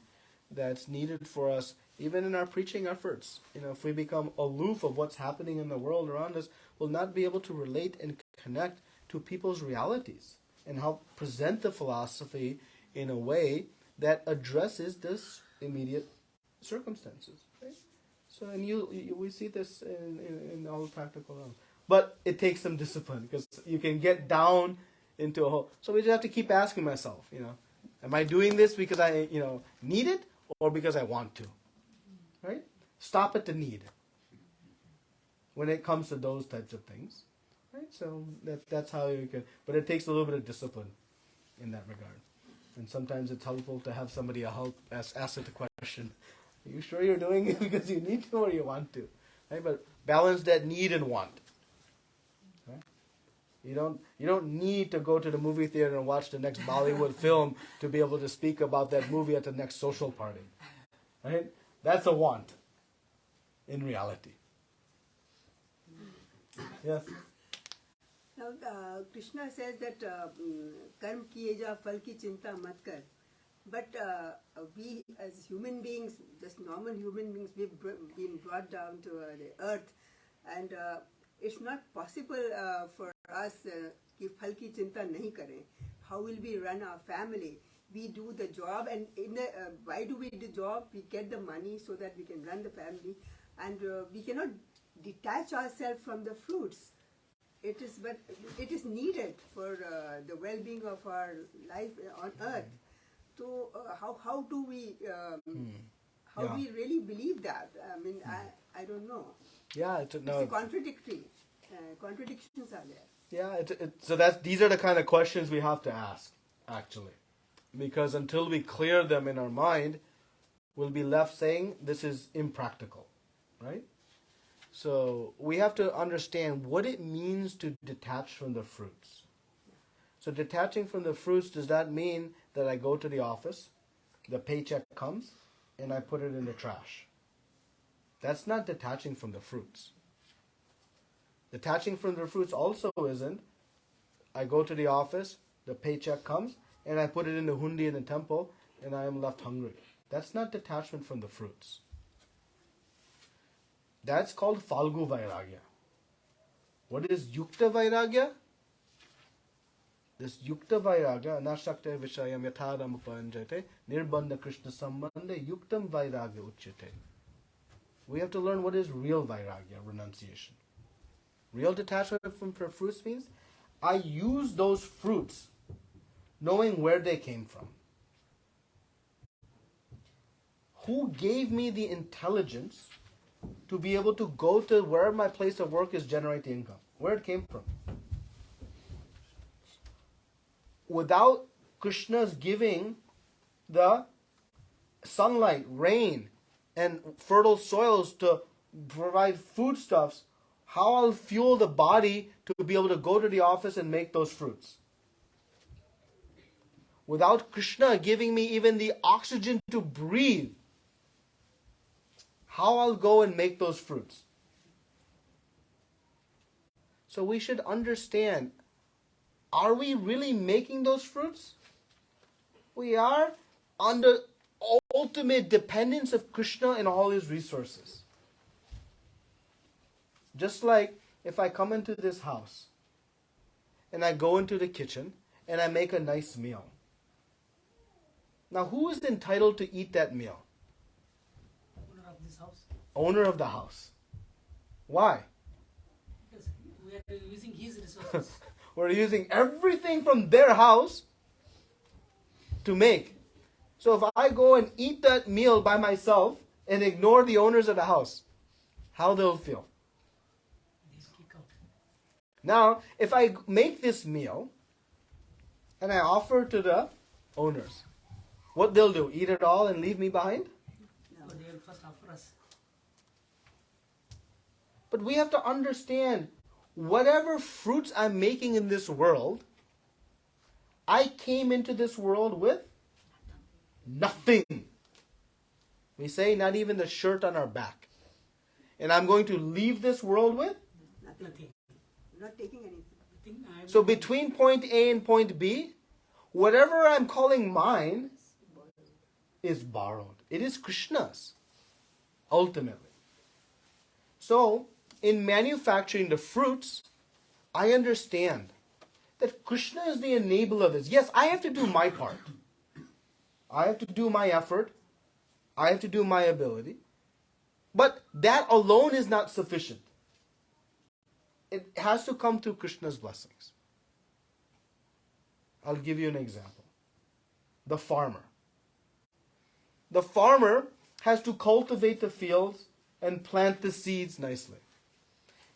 that's needed for us, even in our preaching efforts. If we become aloof of what's happening in the world around us, we'll not be able to relate and connect to people's realities and help present the philosophy in a way that addresses this immediate circumstances. Right? So, and we see this in all the practical realms. But it takes some discipline, because you can get down into a hole. So we just have to keep asking myself, am I doing this because I, need it, or because I want to? Right? Stop at the need when it comes to those types of things. Right? So that's how you can, but it takes a little bit of discipline in that regard. And sometimes it's helpful to have somebody ask it the question, are you sure you're doing it because you need to or you want to? Right? But balance that need and want. Right? You don't need to go to the movie theater and watch the next Bollywood film to be able to speak about that movie at the next social party. Right? That's a want in reality. Yes? Now, Krishna says that karm kiye ja, phal ki chinta mat kar. But we as human beings, just normal human beings, we've been brought down to the earth, and it's not possible for us ki phal ki chinta nahi kare. How will we run our family? We do the job, and why do we do the job? We get the money so that we can run the family, and we cannot detach ourselves from the fruits. It is needed for the well-being of our life on earth. So how do we do we really believe that? I mean, I don't know. Yeah, it's contradictory. Contradictions are there. Yeah, so these are the kind of questions we have to ask, actually, because until we clear them in our mind, we'll be left saying this is impractical, right? So we have to understand what it means to detach from the fruits. So detaching from the fruits, does that mean that I go to the office, the paycheck comes, and I put it in the trash? That's not detaching from the fruits. Detaching from the fruits also isn't, I go to the office, the paycheck comes, and I put it in the hundi in the temple, and I am left hungry. That's not detachment from the fruits. That's called Falgu Vairagya. What is Yukta Vairagya? This Yukta Vairagya, Anashakta Vishayam Yatharam Upanjate, Nirbandha Krishna Sambandha, Yuktam Vairagya Uchyate. We have to learn what is real Vairagya, renunciation. Real detachment from fruits means I use those fruits knowing where they came from. Who gave me the intelligence to be able to go to where my place of work is, generate the income? Where it came from. without Krishna's giving the sunlight, rain, and fertile soils to provide foodstuffs, how I'll fuel the body to be able to go to the office and make those fruits? Without Krishna giving me even the oxygen to breathe, how I'll go and make those fruits? So we should understand, are we really making those fruits? We are under ultimate dependence of Krishna and all his resources. Just like if I come into this house and I go into the kitchen and I make a nice meal. Now, who is entitled to eat that meal? Owner of this house. Owner of the house. Why? Because we are using his resources. We're using everything from their house to make. So if I go and eat that meal by myself and ignore the owners of the house, how they'll feel? These kick out. Now, if I make this meal and I offer to the owners, what they'll do? Eat it all and leave me behind? So they will first offer us. But we have to understand, whatever fruits I'm making in this world, I came into this world with nothing. We say not even the shirt on our back. And I'm going to leave this world with? Nothing. Not taking anything. So between point A and point B, whatever I'm calling mine is borrowed. It is Krishna's, ultimately. So, in manufacturing the fruits, I understand that Krishna is the enabler of this. Yes, I have to do my part. I have to do my effort. I have to do my ability. But that alone is not sufficient. It has to come through Krishna's blessings. I'll give you an example. The farmer. The farmer has to cultivate the fields and plant the seeds nicely.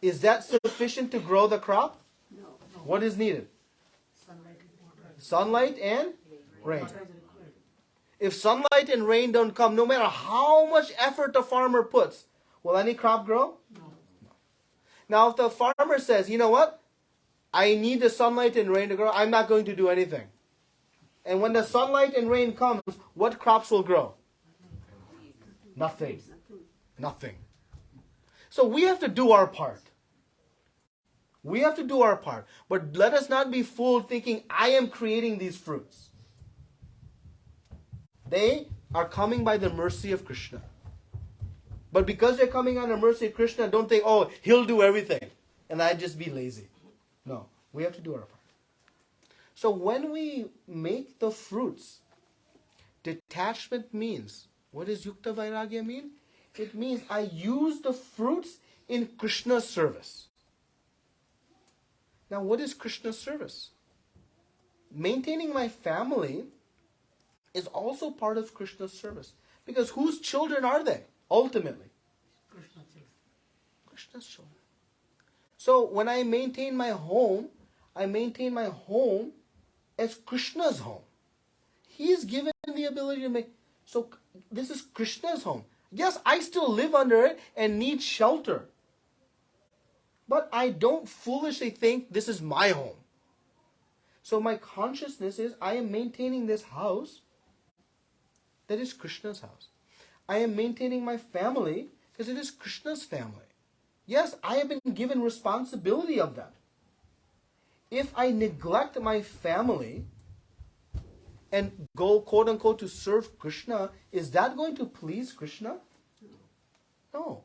Is that sufficient to grow the crop? No. What is needed? Sunlight and rain. If sunlight and rain don't come, no matter how much effort the farmer puts, will any crop grow? No. Now, if the farmer says, you know what? I need the sunlight and rain to grow, I'm not going to do anything. And when the sunlight and rain comes, what crops will grow? Nothing. Nothing. So we have to do our part. We have to do our part. But let us not be fooled thinking, I am creating these fruits. They are coming by the mercy of Krishna. But because they're coming on the mercy of Krishna, don't think, oh, he'll do everything, and I'd just be lazy. No, we have to do our part. So when we make the fruits, detachment means, what does Yukta Vairagya mean? It means I use the fruits in Krishna's service. Now, what is Krishna's service? Maintaining my family is also part of Krishna's service. Because whose children are they, ultimately? Krishna children. Krishna's children. So when I maintain my home as Krishna's home. He's given the ability to make. So this is Krishna's home. Yes, I still live under it and need shelter. But I don't foolishly think this is my home. So my consciousness is, I am maintaining this house that is Krishna's house. I am maintaining my family because it is Krishna's family. Yes, I have been given responsibility of that. If I neglect my family and go, quote unquote, to serve Krishna, is that going to please Krishna? No.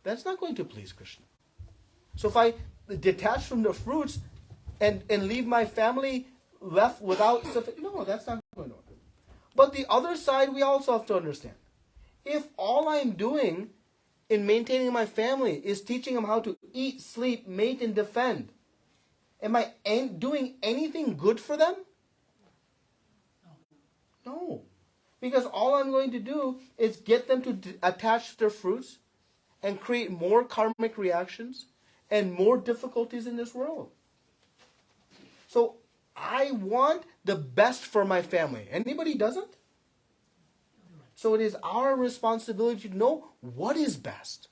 That's not going to please Krishna. So if I detach from the fruits and leave my family left without sufficient, no, that's not going to work. But the other side, we also have to understand. If all I'm doing in maintaining my family is teaching them how to eat, sleep, mate, and defend, am I doing anything good for them? No. Because all I'm going to do is get them to attach to their fruits and create more karmic reactions and more difficulties in this world. So I want the best for my family. Anybody doesn't? So it is our responsibility to know what is best.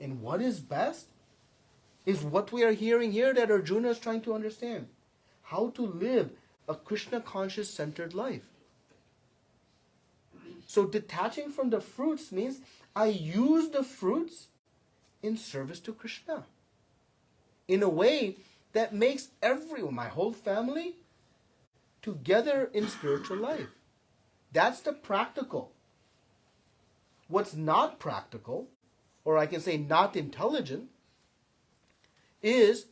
And what is best is what we are hearing here that Arjuna is trying to understand. How to live a Krishna conscious centered life. So detaching from the fruits means I use the fruits in service to Krishna. In a way that makes my whole family together in spiritual life. That's the practical. What's not practical, or I can say not intelligent, is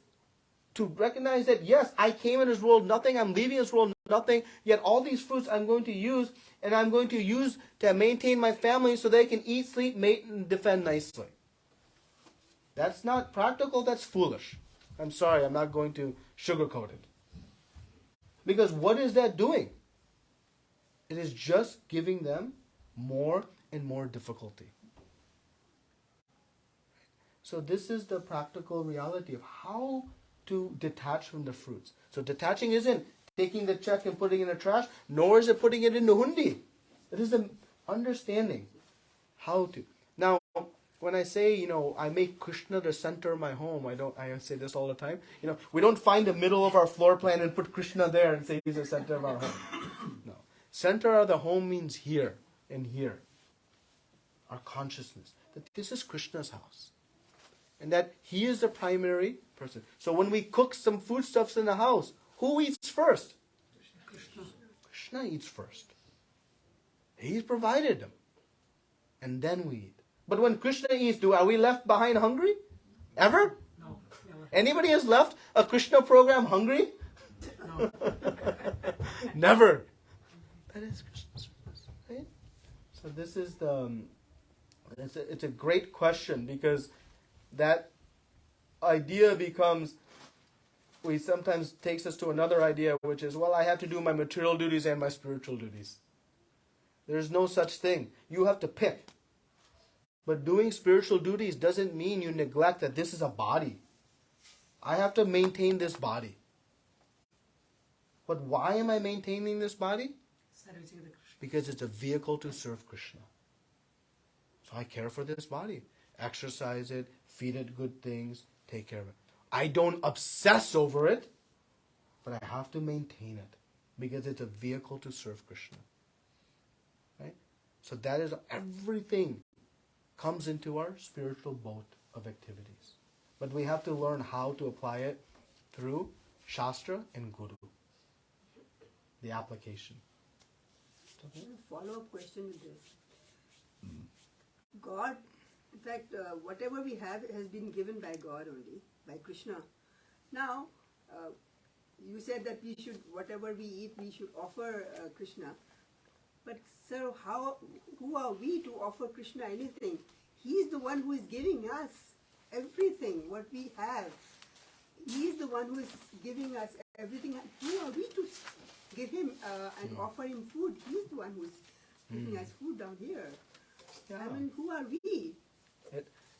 to recognize that yes, I came in this world nothing, I'm leaving this world nothing, yet all these fruits I'm going to use, and I'm going to use to maintain my family so they can eat, sleep, mate, and defend nicely. That's not practical, that's foolish. I'm sorry, I'm not going to sugarcoat it. Because what is that doing? It is just giving them more and more difficulty. So this is the practical reality of how to detach from the fruits. So detaching isn't taking the check and putting it in the trash, nor is it putting it in the hundi. It is an understanding how to. Now, when I say, I make Krishna the center of my home, I say this all the time. We don't find the middle of our floor plan and put Krishna there and say he's the center of our home. No. Center of the home means here and here. Our consciousness. That this is Krishna's house. And that he is the primary person. So when we cook some foodstuffs in the house, who eats first? Krishna eats first. He's provided them. And then we eat. But when Krishna eats, are we left behind hungry? Ever? No, never. Anybody has left a Krishna program hungry? No. Never. That is Krishna's service, right? So this is it's a great question, because that idea sometimes takes us to another idea, which is, I have to do my material duties and my spiritual duties. There's no such thing. You have to pick. But doing spiritual duties doesn't mean you neglect that this is a body. I have to maintain this body. But why am I maintaining this body? Because it's a vehicle to serve Krishna. So I care for this body. Exercise it, feed it good things, take care of it. I don't obsess over it, but I have to maintain it because it's a vehicle to serve Krishna. Right? So that is everything comes into our spiritual boat of activities. But we have to learn how to apply it through Shastra and Guru. The application. A follow-up question with this. God, in fact, whatever we have has been given by God only, by Krishna. Now, you said that we should, whatever we eat, we should offer Krishna. But sir, who are we to offer Krishna anything? He is the one who is giving us everything, what we have. He is the one who is giving us everything. Who are we to give him and offer him food? He is the one who is giving us food down here. Yeah. I mean, who are we?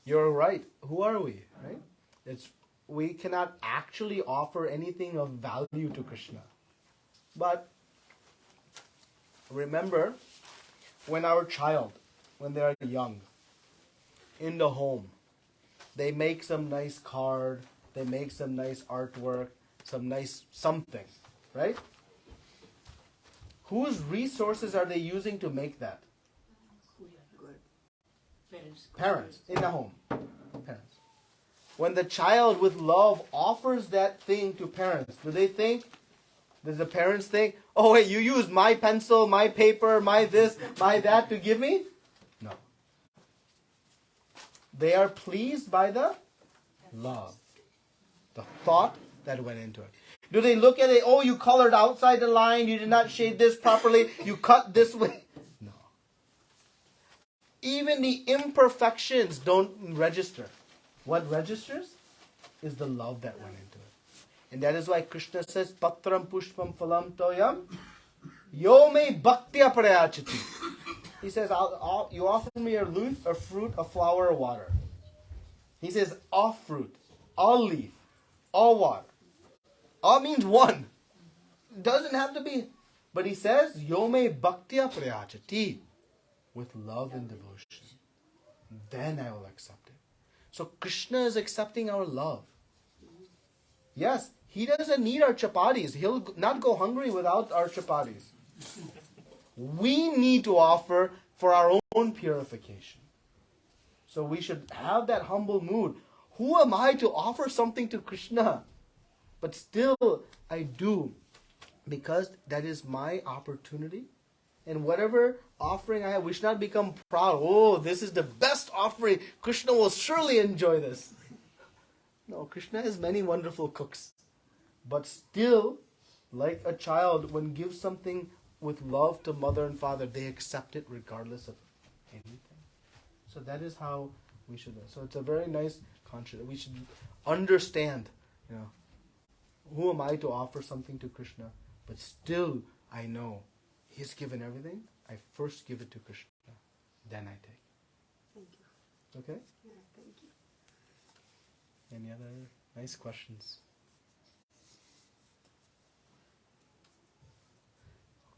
You're right. Who are we? Right? We cannot actually offer anything of value to Krishna. But remember, when our child, when they are young, in the home, they make some nice card, they make some nice artwork, some nice something, right? Whose resources are they using to make that? Parents, in the home. Parents. When the child with love offers that thing to parents, does the parents think, oh wait, you used my pencil, my paper, my this, my that to give me? No. They are pleased by the love, the thought that went into it. Do they look at it, oh, you colored outside the line, you did not shade this properly, you cut this way? No. Even the imperfections don't register. What registers is the love that went into it. And that is why Krishna says, Patram pushpam phalam toyam yo me bhaktya prayachati. He says, you offer me a leaf, a fruit, a flower, a water. He says, all fruit, all leaf, all water. A means one. Doesn't have to be. But he says, Yome bhaktya prayachati, with love and devotion. Then I will accept it. So Krishna is accepting our love. Yes, he doesn't need our chapatis. He'll not go hungry without our chapatis. We need to offer for our own purification. So we should have that humble mood. Who am I to offer something to Krishna? But still, I do. Because that is my opportunity. And whatever offering I have, we should not become proud. Oh, this is the best offering. Krishna will surely enjoy this. No, Krishna has many wonderful cooks. But still, like a child, when gives something with love to mother and father, they accept it regardless of anything. So that is how we should. So it's a very nice concept. We should understand, who am I to offer something to Krishna? But still, I know He's given everything. I first give it to Krishna. Then I take. Thank you. Okay? Yeah, thank you. Any other nice questions?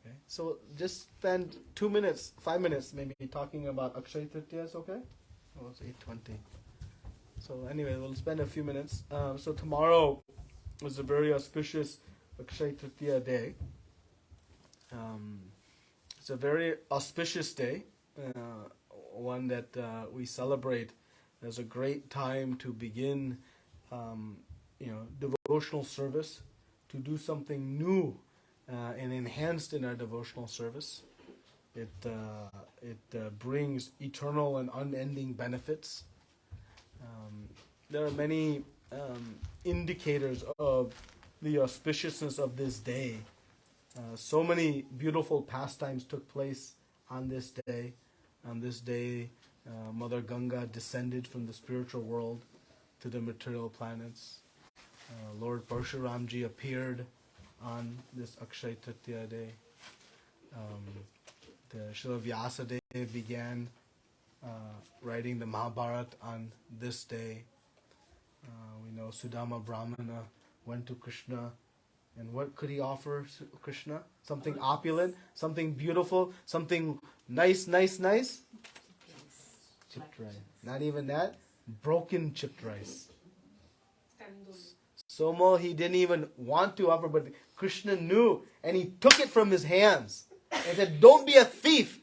Okay. So just spend 2 minutes, 5 minutes maybe talking about Akshaya Tritiya, okay? Oh, it's 8:20. So anyway, we'll spend a few minutes. So tomorrow is a very auspicious Akshaya Tritiya day. It's a very auspicious day, one that we celebrate as a great time to begin, devotional service, to do something new and enhanced in our devotional service. It brings eternal and unending benefits. There are many indicators of the auspiciousness of this day. So many beautiful pastimes took place on this day. On this day, Mother Ganga descended from the spiritual world to the material planets. Lord Parshuramji appeared on this Akshaya Tritiya day. The Srila Vyasadeva began writing the Mahabharata on this day. We know Sudama Brahmana went to Krishna, and what could he offer Krishna? Something opulent, something beautiful, something nice. Chipped rice. Not even that. Broken chipped rice. Somo he didn't even want to offer, but Krishna knew, and he took it from his hands and said, "Don't be a thief.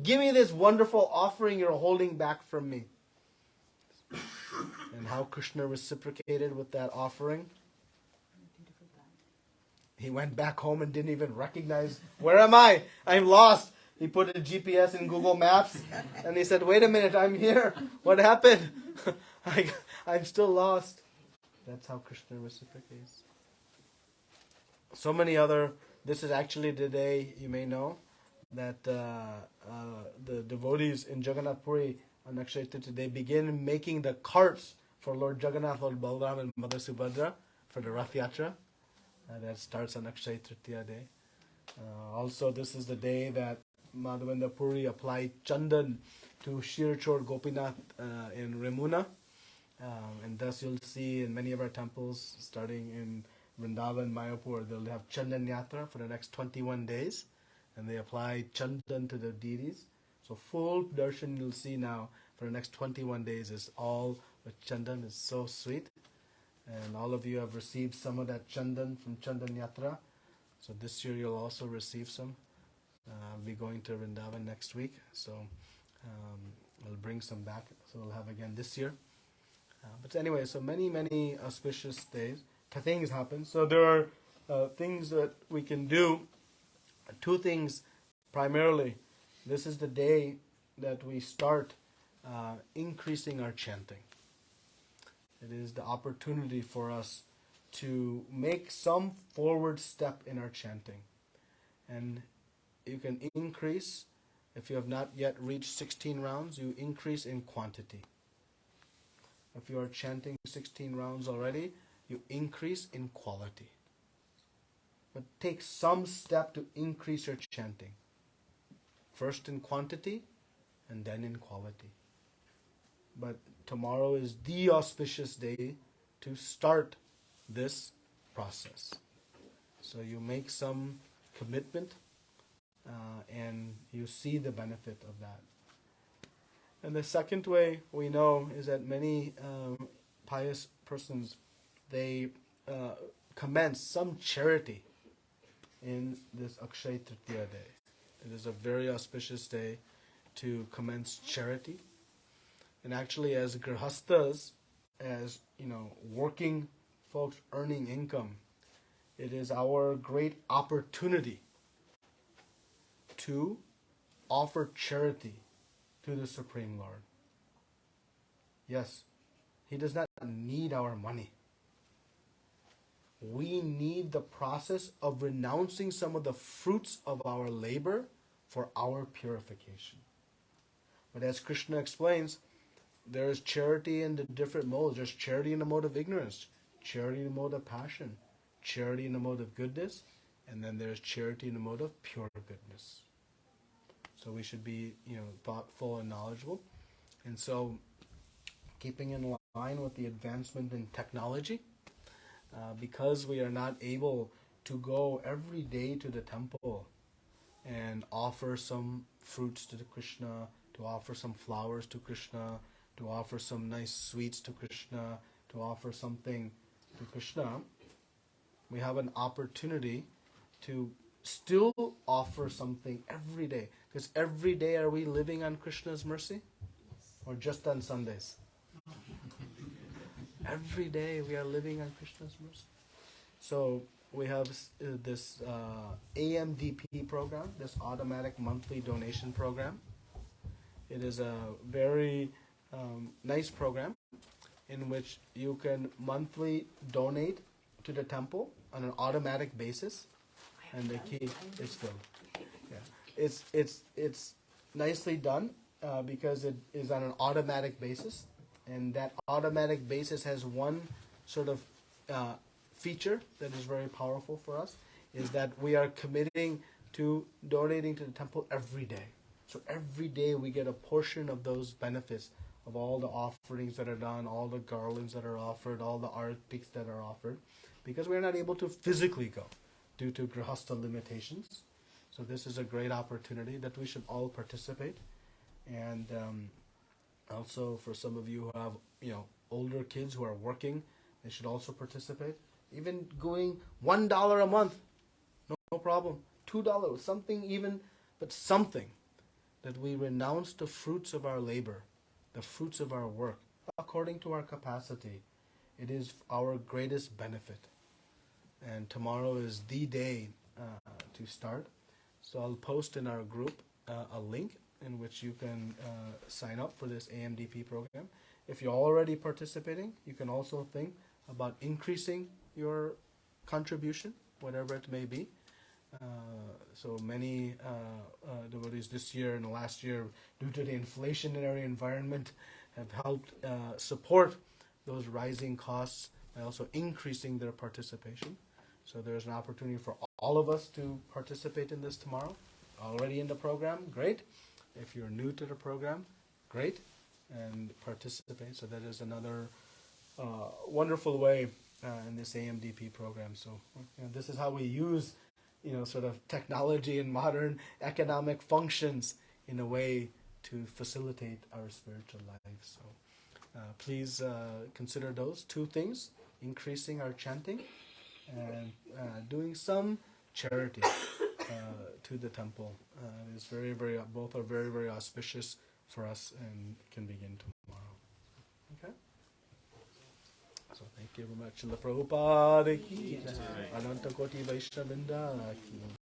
Give me this wonderful offering you're holding back from me." And how Krishna reciprocated with that offering? He went back home and didn't even recognize, where am I? I'm lost. He put a GPS in Google Maps and he said, wait a minute, I'm here. What happened? I'm still lost. That's how Krishna reciprocates. So many other, this is actually the day, you may know, that the devotees in Jagannath Puri on Akshaya Tritiya, they begin making the carts for Lord Jagannath, Lord Balaram and Mother Subhadra for the Rath Yatra. That starts on Akshaya Tritiya day. Also, this is the day that Madhavendra Puri applied Chandan to Shirchor Gopinath in Remuna. And thus you'll see in many of our temples, starting in Vrindavan, Mayapur, they'll have Chandan Yatra for the next 21 days. And they apply Chandan to the deities. So full darshan you'll see now for the next 21 days is all with Chandan. It's so sweet. And all of you have received some of that Chandan from Chandan Yatra. So this year you'll also receive some. I'll be going to Vrindavan next week. So I'll bring some back. So we'll have again this year. But anyway, so many auspicious days. Things happen. So there are things that we can do. Two things primarily. This is the day that we start increasing our chanting. It is the opportunity for us to make some forward step in our chanting. And you can increase, if you have not yet reached 16 rounds, you increase in quantity. If you are chanting 16 rounds already, you increase in quality. But take some step to increase your chanting. First in quantity, and then in quality. But tomorrow is the auspicious day to start this process. So you make some commitment and you see the benefit of that. And the second way we know is that many pious persons, they commence some charity in this Akshay Tritiya day. It is a very auspicious day to commence charity. And actually, as grihastas, as working folks earning income, it is our great opportunity to offer charity to the Supreme Lord. Yes, He does not need our money. We need the process of renouncing some of the fruits of our labor for our purification. But as Krishna explains, there is charity in the different modes. There's charity in the mode of ignorance, charity in the mode of passion, charity in the mode of goodness, and then there's charity in the mode of pure goodness. So we should be, thoughtful and knowledgeable. And so, keeping in line with the advancement in technology, because we are not able to go every day to the temple and offer some fruits to Krishna, to offer some flowers to Krishna, to offer some nice sweets to Krishna, to offer something to Krishna, we have an opportunity to still offer something every day. Because every day, are we living on Krishna's mercy? Or just on Sundays? Every day we are living on Krishna's mercy. So we have this AMDP program, this automatic monthly donation program. It is a very nice program in which you can monthly donate to the temple on an automatic basis, and the key is filled. Yeah. It's nicely done because it is on an automatic basis, and that automatic basis has one sort of feature that is very powerful for us, is that we are committing to donating to the temple every day. So every day we get a portion of those benefits of all the offerings that are done, all the garlands that are offered, all the artics that are offered, because we are not able to physically go due to grihasta limitations. So this is a great opportunity that we should all participate. And also for some of you who have older kids who are working, they should also participate. Even going $1 a month, no problem. $2, something even, but something that we renounce the fruits of our labor, the fruits of our work, according to our capacity. It is our greatest benefit. And tomorrow is the day to start. So I'll post in our group a link in which you can sign up for this AMDP program. If you're already participating, you can also think about increasing your contribution, whatever it may be. So many devotees this year and last year, due to the inflationary environment, have helped support those rising costs by also increasing their participation. So there's an opportunity for all of us to participate in this tomorrow. Already in the program, great. If you're new to the program, great, and participate. So that is another wonderful way in this AMDP program. So this is how we use sort of technology and modern economic functions in a way to facilitate our spiritual life. So please consider those two things: increasing our chanting and doing some charity to the temple. Is very, very, both are very, very auspicious for us and can begin tomorrow. Okay? So thank you very much. Srila Prabhupada ki jai. Ananta Koti Vaishnavinda ki